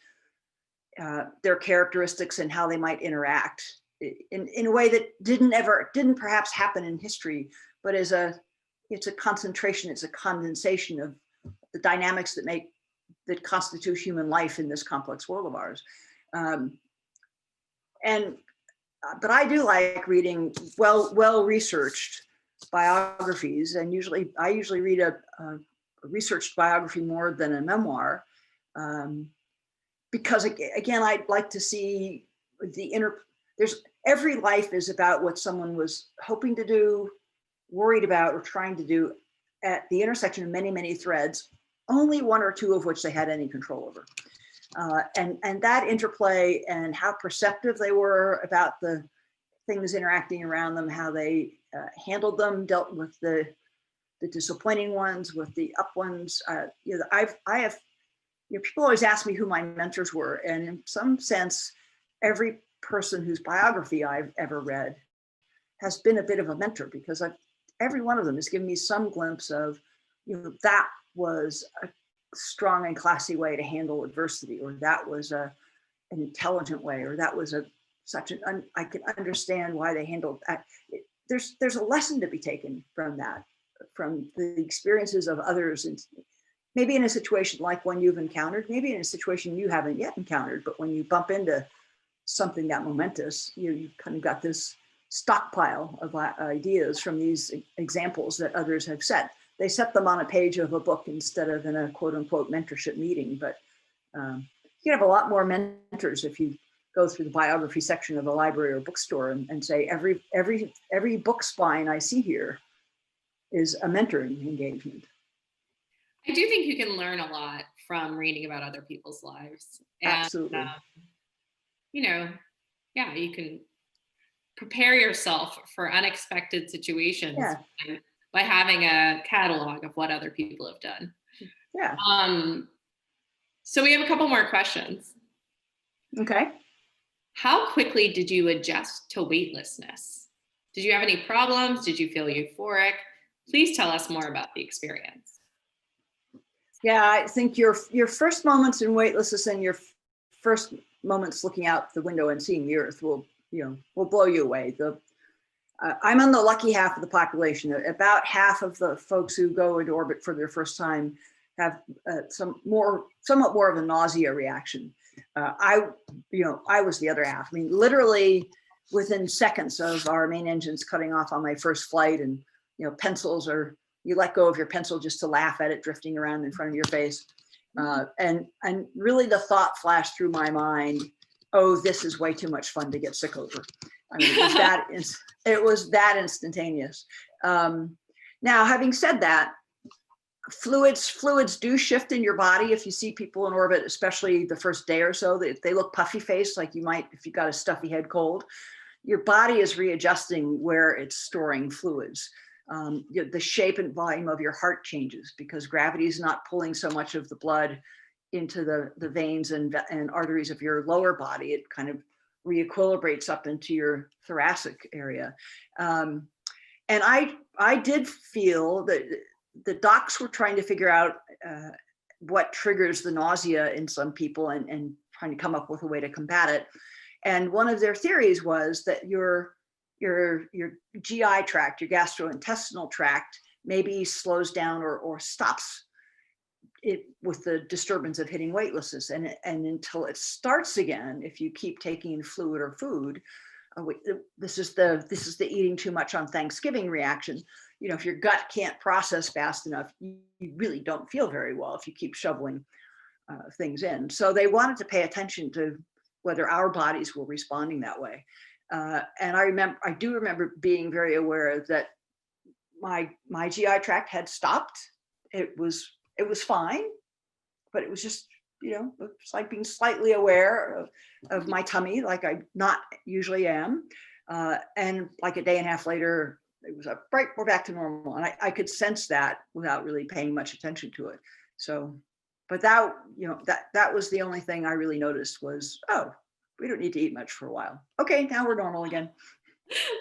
their characteristics and how they might interact in a way that didn't perhaps happen in history, but it's a concentration, it's a condensation of the dynamics that constitute human life in this complex world of ours. But I do like reading well-researched biographies, and I usually read a researched biography more than a memoir, because again, I'd like to see every life is about what someone was hoping to do, worried about, or trying to do at the intersection of many, many threads, only one or two of which they had any control over. And that interplay and how perceptive they were about the things interacting around them, how they handled them, dealt with the disappointing ones, with the up ones. People always ask me who my mentors were, and in some sense, every person whose biography I've ever read has been a bit of a mentor, because every one of them has given me some glimpse of, that was a strong and classy way to handle adversity, or that was an intelligent way, or that was I can understand why they handled that. There's a lesson to be taken from that, from the experiences of others, and maybe in a situation like one you've encountered, maybe in a situation you haven't yet encountered, but when you bump into something that momentous, you've kind of got this stockpile of ideas from these examples that others have set. They set them on a page of a book instead of in a quote unquote mentorship meeting, but you have a lot more mentors if you go through the biography section of a library or bookstore and say every book spine I see here is a mentoring engagement. I do think you can learn a lot from reading about other people's lives. And, absolutely. You can prepare yourself for unexpected situations by having a catalog of what other people have done. Yeah. So we have a couple more questions. Okay. How quickly did you adjust to weightlessness? Did you have any problems? Did you feel euphoric? Please tell us more about the experience. Yeah, I think your first moments in weightlessness and your first moments looking out the window and seeing the earth will blow you away. I'm on the lucky half of the population. About half of the folks who go into orbit for their first time have somewhat more of a nausea reaction. I was the other half. I mean, literally within seconds of our main engines cutting off on my first flight, and pencils, or you let go of your pencil just to laugh at it drifting around in front of your face. And really the thought flashed through my mind, oh, this is way too much fun to get sick over. I mean, it was that instantaneous. Now, having said that, fluids do shift in your body. If you see people in orbit, especially the first day or so, they look puffy faced, like you might if you got a stuffy head cold. Your body is readjusting where it's storing fluids. The shape and volume of your heart changes because gravity is not pulling so much of the blood into the veins and arteries of your lower body. It kind of re-equilibrates up into your thoracic area. And I did feel that the docs were trying to figure out what triggers the nausea in some people and trying to come up with a way to combat it. And one of their theories was that your GI tract, your gastrointestinal tract, maybe slows down or stops it with the disturbance of hitting weightlessness. And until it starts again, if you keep taking in fluid or food, this is the eating too much on Thanksgiving reaction. If your gut can't process fast enough, you really don't feel very well if you keep shoveling things in. So they wanted to pay attention to whether our bodies were responding that way. And I do remember being very aware that my GI tract had stopped. It was fine, but it was just, it's like being slightly aware of my tummy, like I not usually am. And like a day and a half later, it was right, we're back to normal. And I could sense that without really paying much attention to it. So, but that was the only thing I really noticed was, oh, we don't need to eat much for a while. Okay, now we're normal again.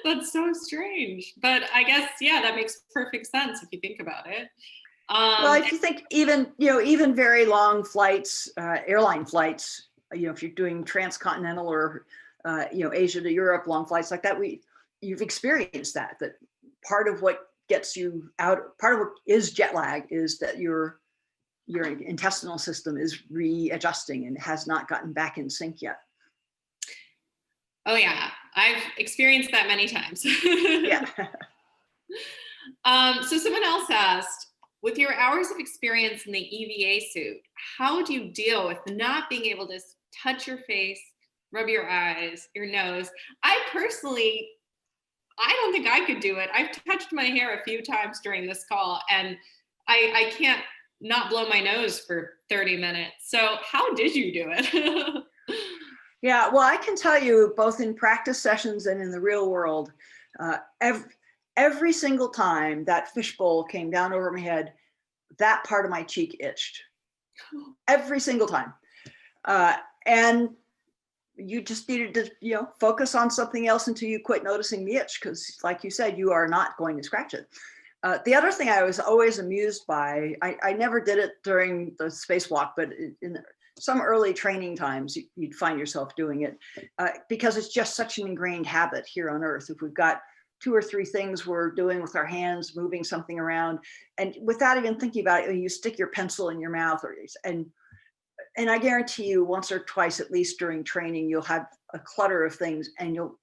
That's so strange. But I guess, yeah, that makes perfect sense if you think about it. Well, if you think even very long flights, airline flights, if you're doing transcontinental or, Asia to Europe, long flights like that, you've experienced that part of what gets you out, part of what is jet lag is that your intestinal system is readjusting and has not gotten back in sync yet. Oh yeah, I've experienced that many times. Yeah. So someone else asked, with your hours of experience in the EVA suit, how do you deal with not being able to touch your face, rub your eyes, your nose? I don't think I could do it. I've touched my hair a few times during this call, and I can't not blow my nose for 30 minutes. So how did you do it? Yeah, well, I can tell you both in practice sessions and in the real world, every single time that fishbowl came down over my head, that part of my cheek itched. Every single time. And you just needed to, focus on something else until you quit noticing the itch, because like you said, you are not going to scratch it. The other thing I was always amused by, I never did it during the spacewalk, but in some early training times, you'd find yourself doing it because it's just such an ingrained habit here on Earth. If we've got 2 or 3 things we're doing with our hands, moving something around, and without even thinking about it, you stick your pencil in your mouth, and I guarantee you once or twice, at least during training, you'll have a clutter of things and you'll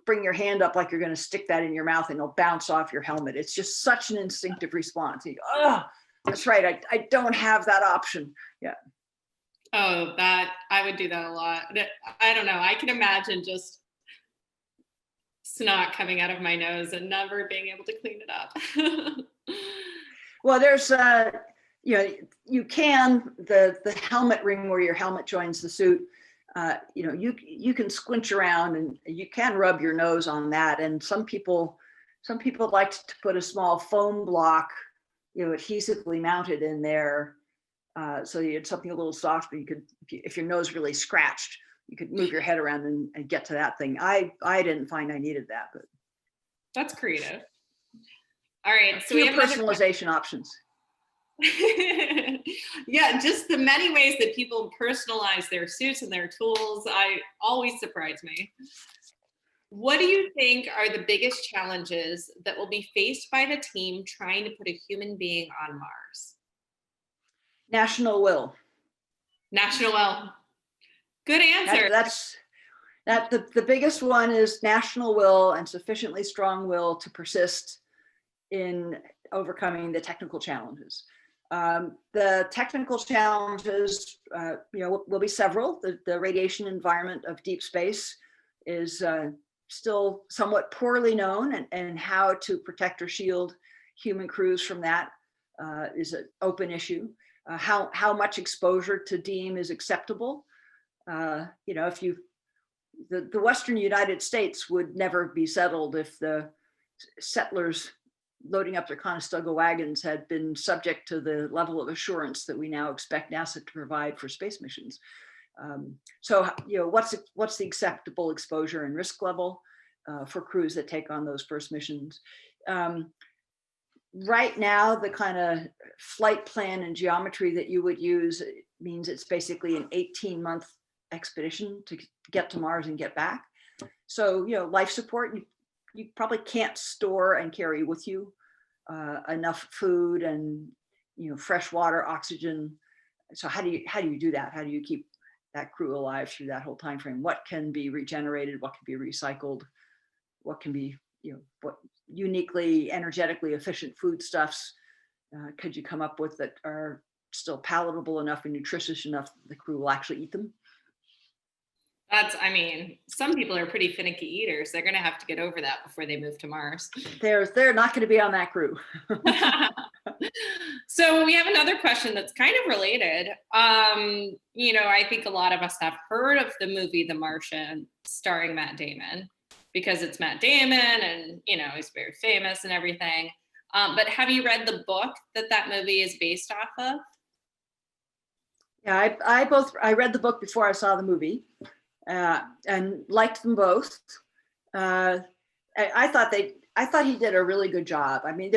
bring your hand up like you're going to stick that in your mouth and it'll bounce off your helmet. It's just such an instinctive response. You go, oh, that's right. I don't have that option. Yeah. Oh, that I would do that a lot. I don't know. I can imagine just snot coming out of my nose and never being able to clean it up. Well, there's you can the helmet ring where your helmet joins the suit. You can squinch around and you can rub your nose on that. And some people like to put a small foam block, adhesively mounted in there. So you had something a little soft, but you could, if your nose really scratched, you could move your head around and get to that thing. I didn't find I needed that, but that's creative. All right, so we have personalization options. Yeah, just the many ways that people personalize their suits and their tools, I always surprise me. What do you think are the biggest challenges that will be faced by the team trying to put a human being on Mars? National will. National well. Good answer. The biggest one is national will and sufficiently strong will to persist in overcoming the technical challenges. The technical challenges, will be several. The radiation environment of deep space is still somewhat poorly known, and how to protect or shield human crews from that is an open issue. How much exposure to deem is acceptable? If the Western United States would never be settled if the settlers loading up their Conestoga wagons had been subject to the level of assurance that we now expect NASA to provide for space missions. What's the acceptable exposure and risk level for crews that take on those first missions? Right now, the kind of flight plan and geometry that you would use means it's basically an 18-month expedition to get to Mars and get back. So, life support, you probably can't store and carry with you enough food and, fresh water, oxygen. So how do you do that? How do you keep that crew alive through that whole time frame? What can be regenerated? What can be recycled? What can be, what uniquely energetically efficient foodstuffs could you come up with that are still palatable enough and nutritious enough that the crew will actually eat them? Some people are pretty finicky eaters. They're going to have to get over that before they move to Mars. They're not going to be on that crew. So we have another question that's kind of related. I think a lot of us have heard of the movie The Martian starring Matt Damon because it's Matt Damon and, he's very famous and everything. But have you read the book that movie is based off of? Yeah, I read the book before I saw the movie. And liked them both. I thought he did a really good job. I mean,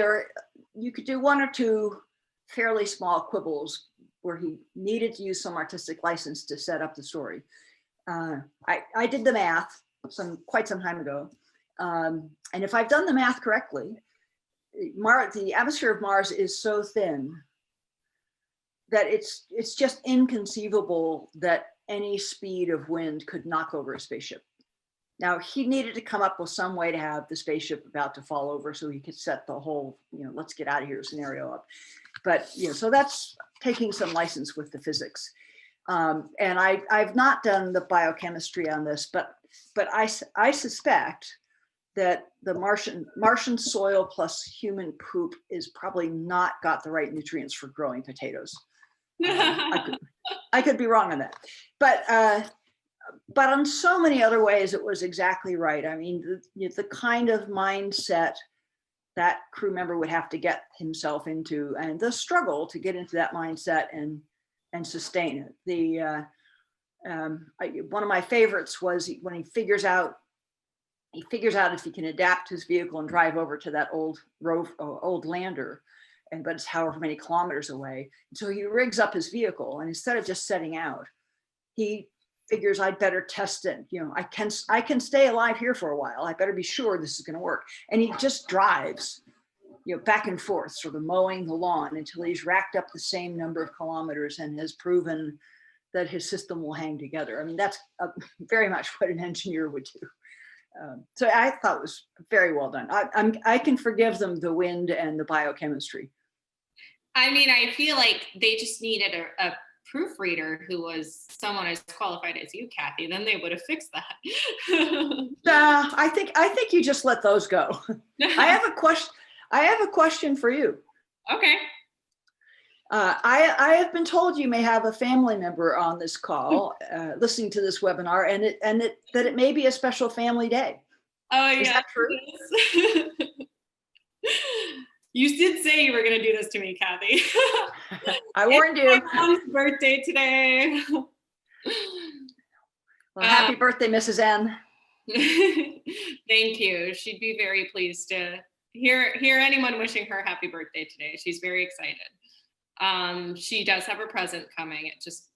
you could do one or two fairly small quibbles where he needed to use some artistic license to set up the story. I did the math quite some time ago, and if I've done the math correctly, the atmosphere of Mars is so thin that it's just inconceivable that any speed of wind could knock over a spaceship. Now, he needed to come up with some way to have the spaceship about to fall over so he could set the whole, let's get out of here scenario up. But, so that's taking some license with the physics. And I've not done the biochemistry on this, but I suspect that the Martian soil plus human poop is probably not got the right nutrients for growing potatoes. I could be wrong on that, but on so many other ways, it was exactly right. I mean, the kind of mindset that crew member would have to get himself into, and the struggle to get into that mindset and sustain it. One of my favorites was when he figures out if he can adapt his vehicle and drive over to that old lander. But it's however many kilometers away. So he rigs up his vehicle, and instead of just setting out, he figures I'd better test it. I can stay alive here for a while. I better be sure this is going to work. And he just drives, back and forth, sort of mowing the lawn until he's racked up the same number of kilometers and has proven that his system will hang together. I mean, that's very much what an engineer would do. So I thought it was very well done. I can forgive them the wind and the biochemistry. I feel like they just needed a proofreader who was someone as qualified as you, Kathy. Then they would have fixed that. I think you just let those go. I have a question for you. Okay. I have been told you may have a family member on this call listening to this webinar, and that it may be a special family day. Oh, yeah. Is that true? You did say you were going to do this to me, Kathy. I warned you. It's my mom's birthday today. Well, happy birthday, Mrs. N. Thank you. She'd be very pleased to hear anyone wishing her happy birthday today. She's very excited. She does have a present coming. It just,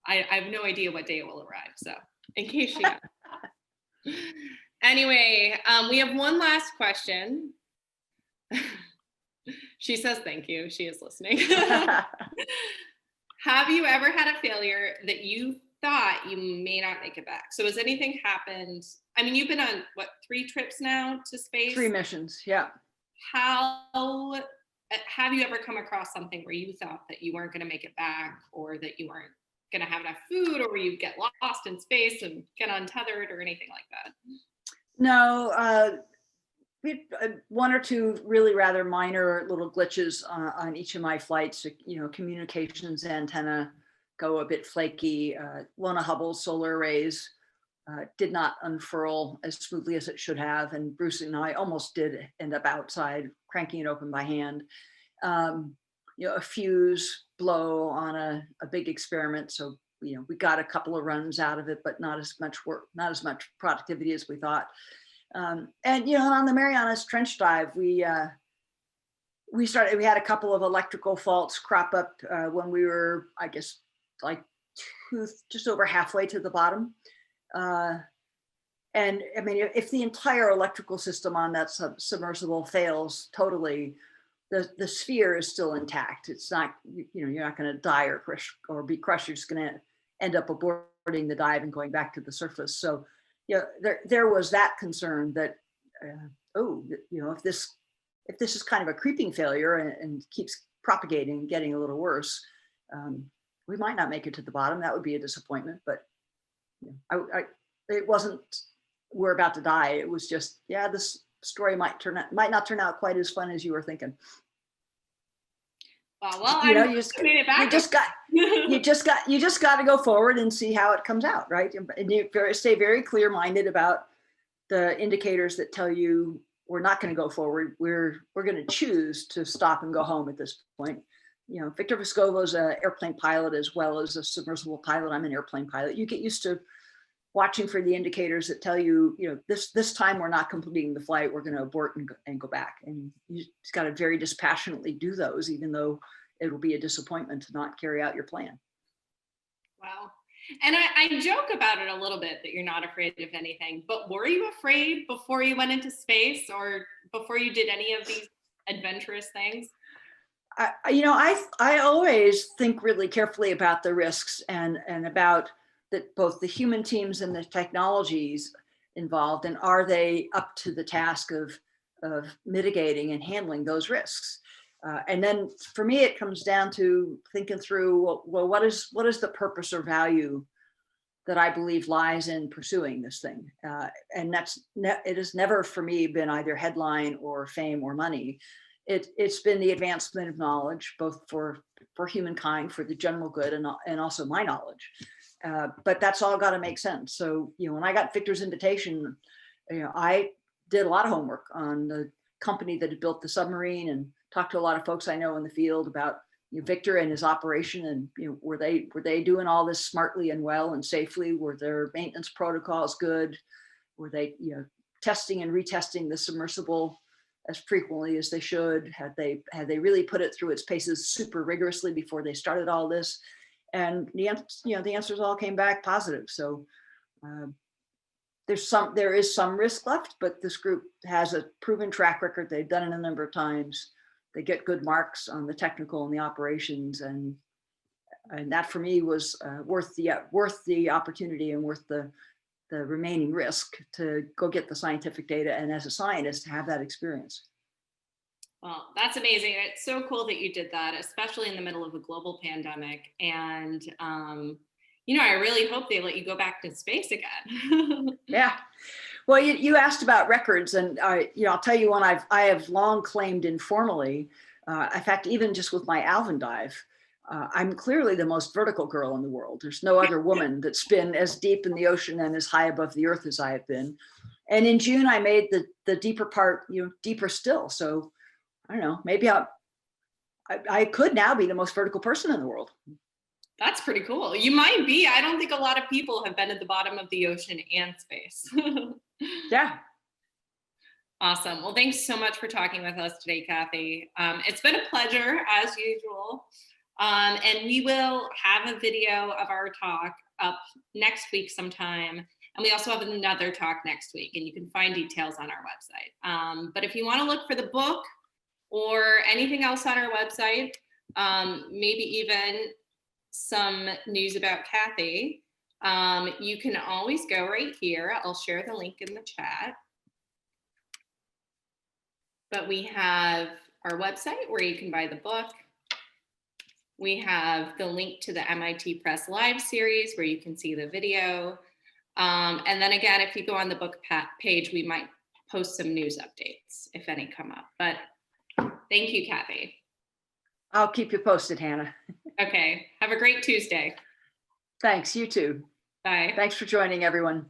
I have no idea what day it will arrive. So in case she Anyway, we have one last question. She says thank you. She is listening. Have you ever had a failure that you thought you may not make it back? So has anything happened? I mean, you've been on what, 3 trips now to space? 3 missions, yeah. How have you ever come across something where you thought that you weren't going to make it back, or that you weren't going to have enough food, or where you get lost in space and get untethered or anything like that? No, we had 1 or 2 really rather minor little glitches on each of my flights. You know, communications antenna go a bit flaky. One of Hubble's solar arrays did not unfurl as smoothly as it should have, and Bruce and I almost did end up outside cranking it open by hand. You know, a fuse blow on a big experiment, so you know we got a couple of runs out of it, but not as much work, not as much productivity as we thought. And you know, on the Marianas Trench dive, we had a couple of electrical faults crop up when we were, I guess, like just over halfway to the bottom. And I mean, if the entire electrical system on that submersible fails totally, the sphere is still intact. It's not, you know, you're not going to die or crush or be crushed. You're just going to end up aborting the dive and going back to the surface. So, you know, there was that concern that, oh, you know, if this is kind of a creeping failure and keeps propagating and getting a little worse, we might not make it to the bottom. That would be a disappointment. But you know, it wasn't we're about to die. It was just, yeah, this story might not turn out quite as fun as you were thinking. Well, you know, you just got to go forward and see how it comes out, right? And you stay very clear-minded about the indicators that tell you we're not going to go forward. We're going to choose to stop and go home at this point. You know, Victor Vescovo is an airplane pilot as well as a submersible pilot. I'm an airplane pilot. You get used to watching for the indicators that tell you, you know, this time we're not completing the flight. We're going to abort and go back. And you just got to very dispassionately do those, even though it will be a disappointment to not carry out your plan. Wow. And I joke about it a little bit that you're not afraid of anything, but were you afraid before you went into space or before you did any of these adventurous things? You know, I always think really carefully about the risks and about that, both the human teams and the technologies involved, and are they up to the task of mitigating and handling those risks? And then for me, it comes down to thinking through, well, what is the purpose or value that I believe lies in pursuing this thing? And it has never for me been either headline or fame or money. It's been the advancement of knowledge, both for humankind, for the general good, and also my knowledge. But that's all got to make sense. So, you know, when I got Victor's invitation, you know, I did a lot of homework on the company that had built the submarine and talked to a lot of folks I know in the field about, you know, Victor and his operation, and you know, were they doing all this smartly and well and safely? Were their maintenance protocols good? Were they, you know, testing and retesting the submersible as frequently as they should? Had they really put it through its paces super rigorously before they started all this? And the answers all came back positive. So there is some risk left, but this group has a proven track record. They've done it a number of times. They get good marks on the technical and the operations, and that for me was worth the opportunity and worth the remaining risk to go get the scientific data, and as a scientist to have that experience. Well, that's amazing. It's so cool that you did that, especially in the middle of a global pandemic. And, you know, I really hope they let you go back to space again. Yeah. Well, you asked about records, and you know, I'll tell you one I have long claimed informally. In fact, even just with my Alvin dive, I'm clearly the most vertical girl in the world. There's no other woman that's been as deep in the ocean and as high above the earth as I have been. And in June, I made the deeper part, you know, deeper still. So I don't know, maybe I could now be the most vertical person in the world. That's pretty cool. You might be. I don't think a lot of people have been at the bottom of the ocean and space. Yeah. Awesome. Well, thanks so much for talking with us today, Kathy. It's been a pleasure as usual. And we will have a video of our talk up next week sometime. And we also have another talk next week, and you can find details on our website. But if you want to look for the book or anything else on our website, maybe even some news about Kathy, you can always go right here. I'll share the link in the chat. But we have our website where you can buy the book. We have the link to the MIT Press Live series where you can see the video. And then again, if you go on the book page, we might post some news updates if any come up. But thank you, Kathy. I'll keep you posted, Hannah. Okay, have a great Tuesday. Thanks, you too. Bye. Thanks for joining, everyone.